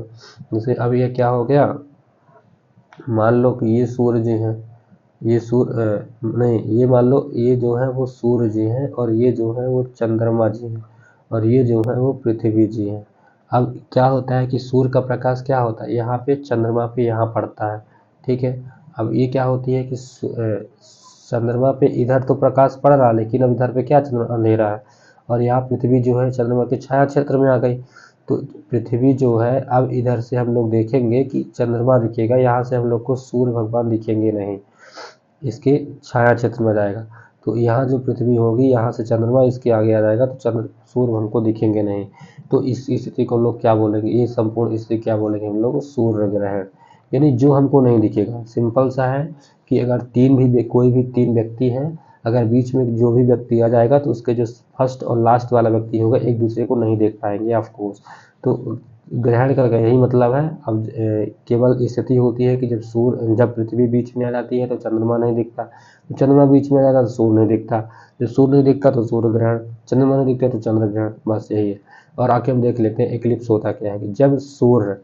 S1: जैसे अब ये क्या हो गया, मान लो कि ये सूर्य जी हैं, ये नहीं, ये मान लो ये जो है वो सूर्य जी हैं और ये जो है वो चंद्रमा जी हैं और ये जो है वो पृथ्वी जी हैं। अब क्या होता है कि सूर्य का प्रकाश क्या होता है, यहाँ पे चंद्रमा पे यहाँ पड़ता है, ठीक है। अब ये क्या होती है कि चंद्रमा पे इधर तो प्रकाश पड़ रहा लेकिन अब इधर पे क्या अंधेरा है और यहाँ पृथ्वी जो है चंद्रमा के छाया क्षेत्र में आ गई। तो पृथ्वी जो है अब इधर से हम लोग देखेंगे कि चंद्रमा दिखेगा, यहाँ से हम लोग को सूर्य भगवान दिखेंगे नहीं, इसके छाया क्षेत्र में जाएगा। तो यहाँ जो पृथ्वी होगी यहाँ से चंद्रमा इसके आगे आ जाएगा तो सूर्य हमको दिखेंगे नहीं। तो इस स्थिति को हम लोग क्या बोलेंगे, ये संपूर्ण स्थिति क्या बोलेंगे हम लोग, सूर्य ग्रहण। यानी जो हमको नहीं दिखेगा। सिंपल सा है कि अगर कोई भी 3 व्यक्ति हैं, अगर बीच में जो भी व्यक्ति आ जाएगा तो उसके जो फर्स्ट और लास्ट वाला व्यक्ति होगा एक दूसरे को नहीं देख पाएंगे ऑफ कोर्स। तो ग्रहण का यही मतलब है। अब केवल स्थिति होती है कि जब पृथ्वी बीच में आ जाती है तो चंद्रमा नहीं दिखता, तो चंद्रमा बीच में आ जाता तो सूर्य नहीं दिखता, जब सूर्य नहीं दिखता तो सूर्य ग्रहण, चंद्रमा नहीं दिखता तो चंद्र ग्रहण, बस यही है। और आके हम देख लेते हैं एक्लिप्स होता क्या है कि जब सूर्य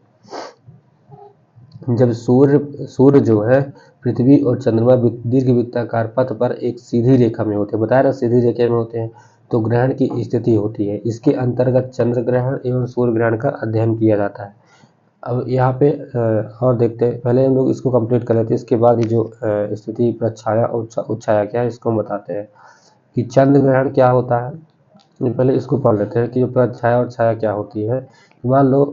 S1: जो है पृथ्वी और चंद्रमा दीर्घ वृत्ताकार पथ पर एक सीधी रेखा में होते हैं, बताया ना सीधी रेखा में होते हैं, तो ग्रहण की स्थिति होती है। इसके अंतर्गत चंद्र ग्रहण एवं सूर्य ग्रहण का अध्ययन किया जाता है। अब यहाँ पे और देखते हैं, पहले हम लोग इसको कंप्लीट कर लेते हैं, इसके बाद ये जो स्थिति प्रछाया और उच्छाया क्या है इसको हम बताते हैं कि चंद्र ग्रहण क्या होता है। पहले इसको पढ़ लेते हैं कि जो प्रछाया और छाया क्या होती है। मान लो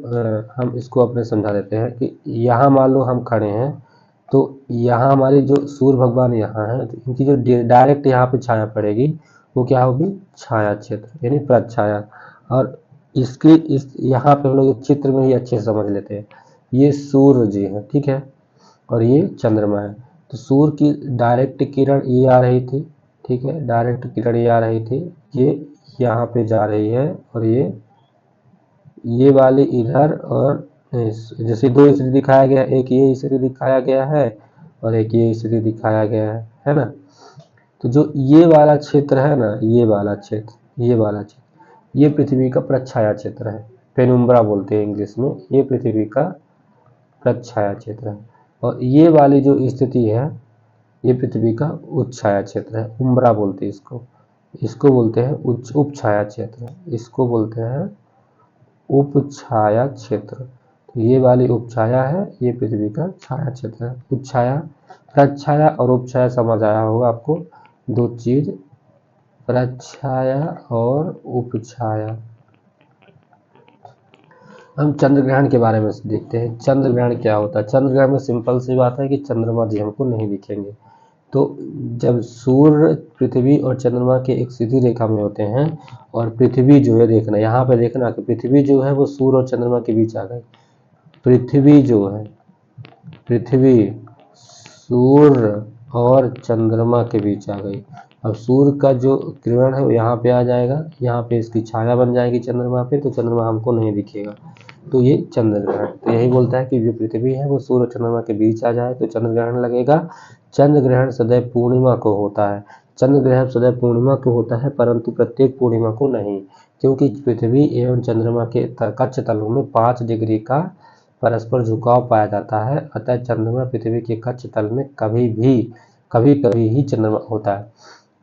S1: हम इसको अपने समझा देते हैं कि यहाँ मान लो हम खड़े हैं तो यहाँ हमारी जो सूर्य भगवान यहाँ है तो इनकी जो डायरेक्ट यहाँ पे छाया पड़ेगी वो क्या होगी, छाया क्षेत्र यानी प्रछाया। और यहाँ पे हम लोग चित्र में ही अच्छे से समझ लेते हैं। ये सूर्य जी है, ठीक है, और ये चंद्रमा है। तो सूर्य की डायरेक्ट किरण ये आ रही थी, ठीक है, डायरेक्ट किरण ये आ रही थी, ये यहाँ पे जा रही है और ये वाली इधर, और जैसे 2 स्थिति दिखाया गया, एक ये स्थिति दिखाया गया है और एक ये स्थिति दिखाया गया है ना। तो जो ये वाला क्षेत्र है ना, ये वाला क्षेत्र ये पृथ्वी का प्रछाया क्षेत्र है, पेनुम्ब्रा बोलते हैं इंग्लिश में। ये पृथ्वी का प्रछाया क्षेत्र है और ये वाली जो स्थिति है ये पृथ्वी का उच्छाया क्षेत्र है, उम्ब्रा बोलते हैं इसको बोलते हैं उपछाया क्षेत्र, इसको बोलते हैं उपछाया क्षेत्र। तो ये वाली उपछाया है, ये पृथ्वी का छाया क्षेत्र है। उपछाया, प्रछाया और उपछाया समझ आया होगा आपको, 2 चीज, प्रछाया और उपछाया। हम चंद्र ग्रहण के बारे में देखते हैं। चंद्र ग्रहण क्या होता है? चंद्र ग्रहण में सिंपल सी बात है कि चंद्रमा जी हमको नहीं दिखेंगे। तो जब सूर्य, पृथ्वी और चंद्रमा के एक सीधी रेखा में होते हैं और पृथ्वी जो है, देखना यहाँ पे, देखना कि पृथ्वी जो है वो सूर्य और चंद्रमा के बीच आ गई। पृथ्वी जो है, पृथ्वी सूर्य और चंद्रमा के बीच आ गई। अब सूर्य का जो किरण है वो यहाँ पे आ जाएगा, यहाँ पे इसकी छाया बन जाएगी चंद्रमा पे, तो चंद्रमा हमको नहीं दिखेगा। तो ये चंद्र ग्रहण, तो यही बोलता है कि जो पृथ्वी है वो सूर्य और चंद्रमा के बीच आ जाए तो चंद्र ग्रहण लगेगा। चंद्र ग्रहण सदैव पूर्णिमा को होता है। चंद्र ग्रहण सदैव पूर्णिमा को होता है, परंतु प्रत्येक पूर्णिमा को नहीं, क्योंकि पृथ्वी एवं चंद्रमा के कक्ष तलों में 5 डिग्री का परस्पर झुकाव पाया जाता है। अतः चंद्रमा पृथ्वी के कक्ष तल में कभी कभी ही चंद्रमा होता है।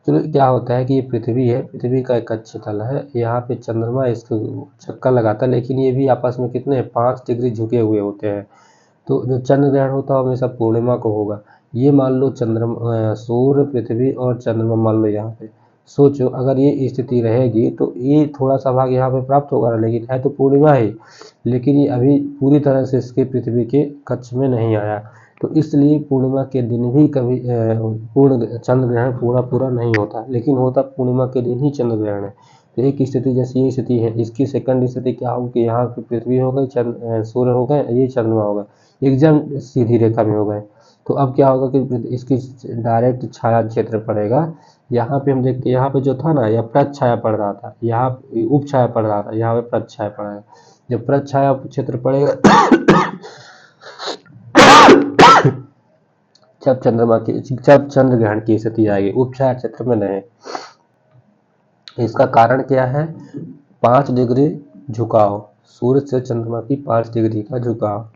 S1: तो क्या होता है कि ये पृथ्वी है, पृथ्वी का एक कक्ष तल है, यहाँ पे चंद्रमा इसको चक्कर लगाता है, लेकिन ये भी आपस में कितने 5 डिग्री झुके हुए होते हैं। तो जो चंद्र ग्रहण होता है हमेशा पूर्णिमा को होगा। ये मान लो चंद्रमा, सूर्य, पृथ्वी और चंद्रमा मान लो यहाँ पे, सोचो अगर ये स्थिति रहेगी तो ये थोड़ा सा भाग यहाँ पे प्राप्त होगा, लेकिन है तो पूर्णिमा ही, लेकिन ये अभी पूरी तरह से इसके पृथ्वी के कक्ष में नहीं आया। तो इसलिए पूर्णिमा के दिन भी कभी पूर्ण चंद्र ग्रहण पूरा नहीं होता, लेकिन होता पूर्णिमा के दिन ही चंद्र ग्रहण है। तो एक स्थिति जैसे ये स्थिति है, इसकी सेकंड स्थिति क्या होगी कि यहाँ पे पृथ्वी हो गई, सूर्य हो गए, ये चंद्रमा हो गए, एकदम सीधी रेखा में हो गए। तो अब क्या होगा कि इसकी डायरेक्ट छाया क्षेत्र पड़ेगा। यहाँ पे हम देखते हैं, यहाँ पे जो था ना, यह प्रच्छाया पड़ रहा था, यहाँ उप छाया पड़ रहा था, यहाँ पे प्रच्छाया पड़ेगा। जब प्रच्छाया क्षेत्र पड़ेगा जब चंद्र ग्रहण की स्थिति आएगी, उप छाया क्षेत्र में नहीं। इसका कारण क्या है? 5 डिग्री झुकाव, सूर्य से चंद्रमा की 5 डिग्री का झुकाव।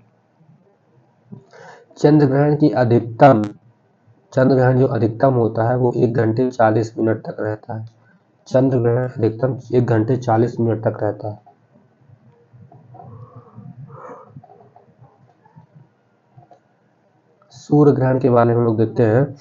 S1: चंद्र ग्रहण जो अधिकतम होता है वो 1 घंटे 40 मिनट तक रहता है। चंद्र ग्रहण अधिकतम 1 घंटे 40 मिनट तक रहता है। सूर्य ग्रहण के बारे में हम लोग देखते हैं।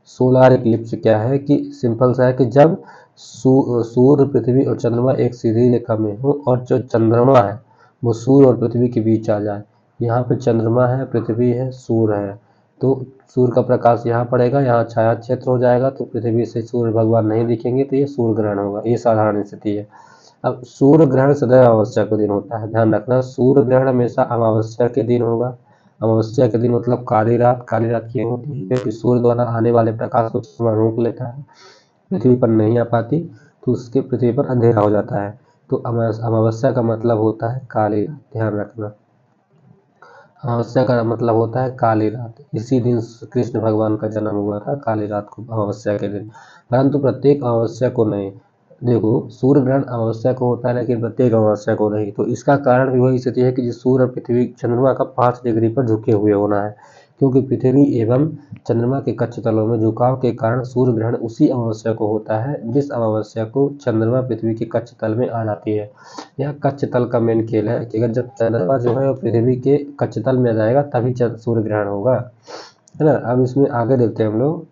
S1: सोलार इक्लिप्स क्या है कि सिंपल सा है कि जब सूर्य, पृथ्वी और चंद्रमा एक सीधी रेखा में हो और जो चंद्रमा है वो सूर्य और पृथ्वी के बीच आ जाए। यहाँ पे चंद्रमा है, पृथ्वी है, सूर्य है, तो सूर्य का प्रकाश यहाँ पड़ेगा, यहाँ छाया क्षेत्र हो जाएगा, तो पृथ्वी से सूर्य भगवान नहीं दिखेंगे, तो ये सूर्य ग्रहण होगा। ये साधारण स्थिति है। अब सूर्य ग्रहण सदैव अमावस्या के दिन होता है, ध्यान रखना, सूर्य ग्रहण हमेशा अमावस्या के दिन होगा। अमावस्या के दिन मतलब काली रात क्यों होती है? क्योंकि सूर्य द्वारा आने वाले प्रकाश को चंद्रमा रोक लेता है, पृथ्वी पर नहीं आ पाती, तो उसके पृथ्वी पर अंधेरा हो जाता है। तो अमावस्या का मतलब होता है काली रात, ध्यान रखना। अमावस्या का मतलब होता है काली रात। इसी दिन कृष्ण भगवान का जन्म हुआ था, काली रात को, अमावस्या के दिन। परंतु प्रत्येक अमावस्या को नहीं। देखो, सूर्य ग्रहण अमावस्या को होता है, लेकिन प्रत्येक अमावस्या को नहीं। तो इसका कारण भी वही स्थिति है कि सूर्य और पृथ्वी चंद्रमा का 5 डिग्री पर झुके हुए होना है, क्योंकि पृथ्वी एवं चंद्रमा के कक्ष तलों में झुकाव के कारण सूर्य ग्रहण उसी अमावस्या को होता है जिस अमावस्या को चंद्रमा पृथ्वी के कक्ष तल में आ जाती है। यह कक्ष तल का मेन खेल है कि अगर जब चंद्रमा जो है पृथ्वी के कक्ष तल में आ जाएगा तभी सूर्य ग्रहण होगा, है ना। अब इसमें आगे देखते हैं हम लोग।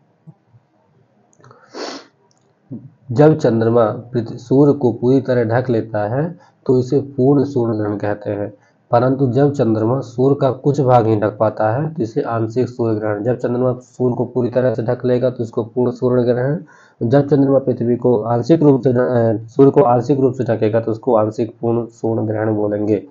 S1: जब चंद्रमा सूर्य को पूरी तरह ढक लेता है तो इसे पूर्ण सूर्य ग्रहण कहते हैं, परंतु जब चंद्रमा सूर्य का कुछ भाग ही ढक पाता है तो इसे आंशिक सूर्य ग्रहण। जब चंद्रमा सूर्य को पूरी तरह से ढक लेगा तो इसको पूर्ण सूर्य ग्रहण। जब चंद्रमा पृथ्वी को आंशिक रूप से सूर्य को आंशिक रूप से ढकेगा तो उसको आंशिक पूर्ण सूर्य ग्रहण बोलेंगे।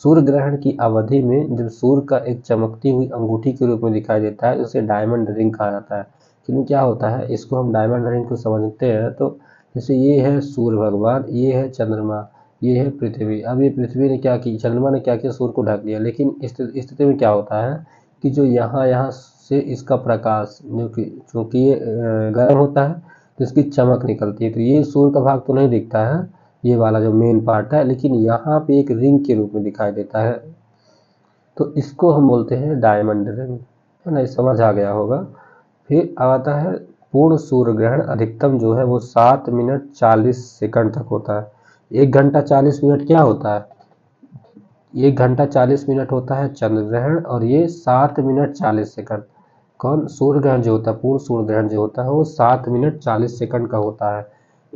S1: सूर्य ग्रहण की अवधि में जब सूर्य का एक चमकती हुई अंगूठी के रूप में दिखाई देता है उसे डायमंड रिंग कहा जाता है। क्योंकि क्या होता है, इसको हम डायमंड रिंग को समझते हैं तो जैसे ये है सूर्य भगवान, ये है चंद्रमा, ये है पृथ्वी। अब ये पृथ्वी ने क्या की, चंद्रमा ने क्या किया, सूर्य को ढक दिया। लेकिन इस स्थिति में क्या होता है कि जो यहाँ से इसका प्रकाश जो कि चूँकि ये गर्म होता है तो इसकी चमक निकलती है, तो ये सूर्य का भाग तो नहीं दिखता है, ये वाला जो मेन पार्ट है, लेकिन यहाँ पे एक रिंग के रूप में दिखाई देता है, तो इसको हम बोलते हैं डायमंड रिंग, है ना। समझ आ गया होगा। फिर आता है पूर्ण सूर्य ग्रहण। अधिकतम जो है वो 7 मिनट 40 सेकंड तक होता है। 1 घंटा 40 मिनट क्या होता है? 1 घंटा 40 मिनट होता है चंद्र ग्रहण, और ये 7 मिनट 40 सेकंड। कौन? सूर्य ग्रहण जो होता है, पूर्ण सूर्य ग्रहण जो होता है वो 7 मिनट 40 सेकंड का होता है।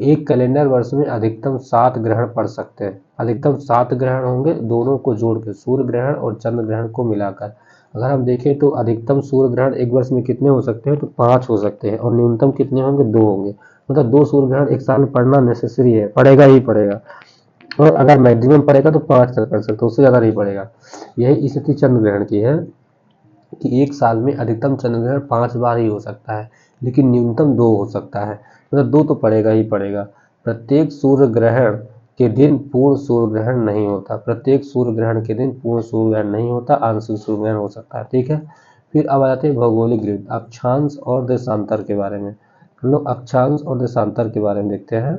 S1: एक कैलेंडर वर्ष में अधिकतम 7 ग्रहण पड़ सकते हैं। अधिकतम 7 ग्रहण होंगे, दोनों को जोड़ के, सूर्य ग्रहण और चंद्र ग्रहण को मिलाकर। अगर हम देखें तो अधिकतम सूर्य ग्रहण एक वर्ष में कितने हो सकते हैं, तो 5 हो सकते हैं, और न्यूनतम कितने होंगे, 2 होंगे। मतलब 2 सूर्य ग्रहण एक साल में पड़ना नेसेसरी है, पड़ेगा ही पड़ेगा। और अगर मैक्सिमम पड़ेगा तो 5 तक पड़ सकता है, उससे ज़्यादा नहीं पड़ेगा। यही स्थिति चंद्र ग्रहण की है कि एक साल में अधिकतम चंद्र ग्रहण 5 बार ही हो सकता है, लेकिन न्यूनतम 2 हो सकता है। मतलब 2 तो पड़ेगा ही पड़ेगा। प्रत्येक सूर्य ग्रहण के दिन पूर्ण सूर्य ग्रहण नहीं होता। प्रत्येक सूर्य ग्रहण के दिन पूर्ण सूर्य ग्रहण नहीं होता, आंशिक सूर्य ग्रहण हो सकता है। ठीक है। फिर अब आ जाते हैं भौगोलिक ग्रिड, अक्षांश और देशांतर के बारे में। हम लोग अक्षांश और देशांतर के बारे में देखते हैं।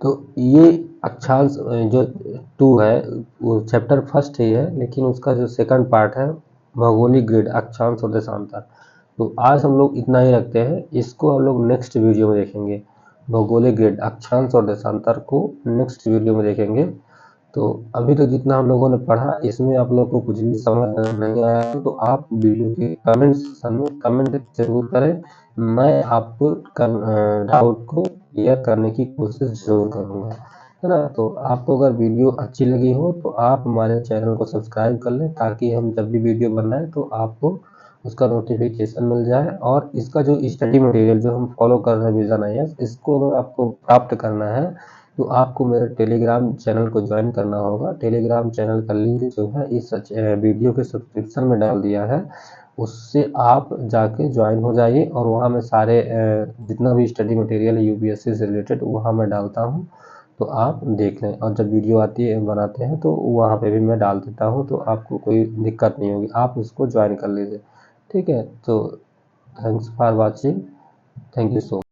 S1: तो ये अक्षांश जो 2 है वो चैप्टर फर्स्ट ही है, लेकिन उसका जो सेकंड पार्ट है भौगोलिक ग्रिड, अक्षांश और देशांतर। तो आज हम लोग इतना ही रखते हैं, इसको हम लोग नेक्स्ट वीडियो में देखेंगे। भौगोलिक ग्रिड, अक्षांश और देशांतर को नेक्स्ट वीडियो में देखेंगे। तो अभी तो जितना हम लोगों ने पढ़ा, इसमें आप लोग को कुछ भी समझ नहीं आया तो आप वीडियो के कमेंट सेक्शन में कमेंट जरूर करें। मैं आपको डाउट को क्लियर करने की कोशिश जरूर करूँगा, है ना। तो आपको अगर वीडियो अच्छी लगी हो तो आप हमारे चैनल को सब्सक्राइब कर लें, ताकि हम जब भी वीडियो बनाएं तो आपको उसका नोटिफिकेशन मिल जाए। और इसका जो स्टडी मटेरियल जो हम फॉलो कर रहे हैं विजन IAS, इसको अगर आपको प्राप्त करना है तो आपको मेरे टेलीग्राम चैनल को ज्वाइन करना होगा। टेलीग्राम चैनल का लिंक जो है इस वीडियो के सब्सक्रिप्शन में डाल दिया है, उससे आप जाके ज्वाइन हो जाइए। और वहाँ मैं सारे जितना भी स्टडी मटेरियल है UPSC से रिलेटेड वहाँ मैं डालता हूँ, तो आप देख लें। और जब वीडियो आती है बनाते हैं तो वहाँ पे भी मैं डाल देता हूँ, तो आपको कोई दिक्कत नहीं होगी, आप उसको ज्वाइन कर लीजिए। ठीक है। तो thanks for watching, thank you so much.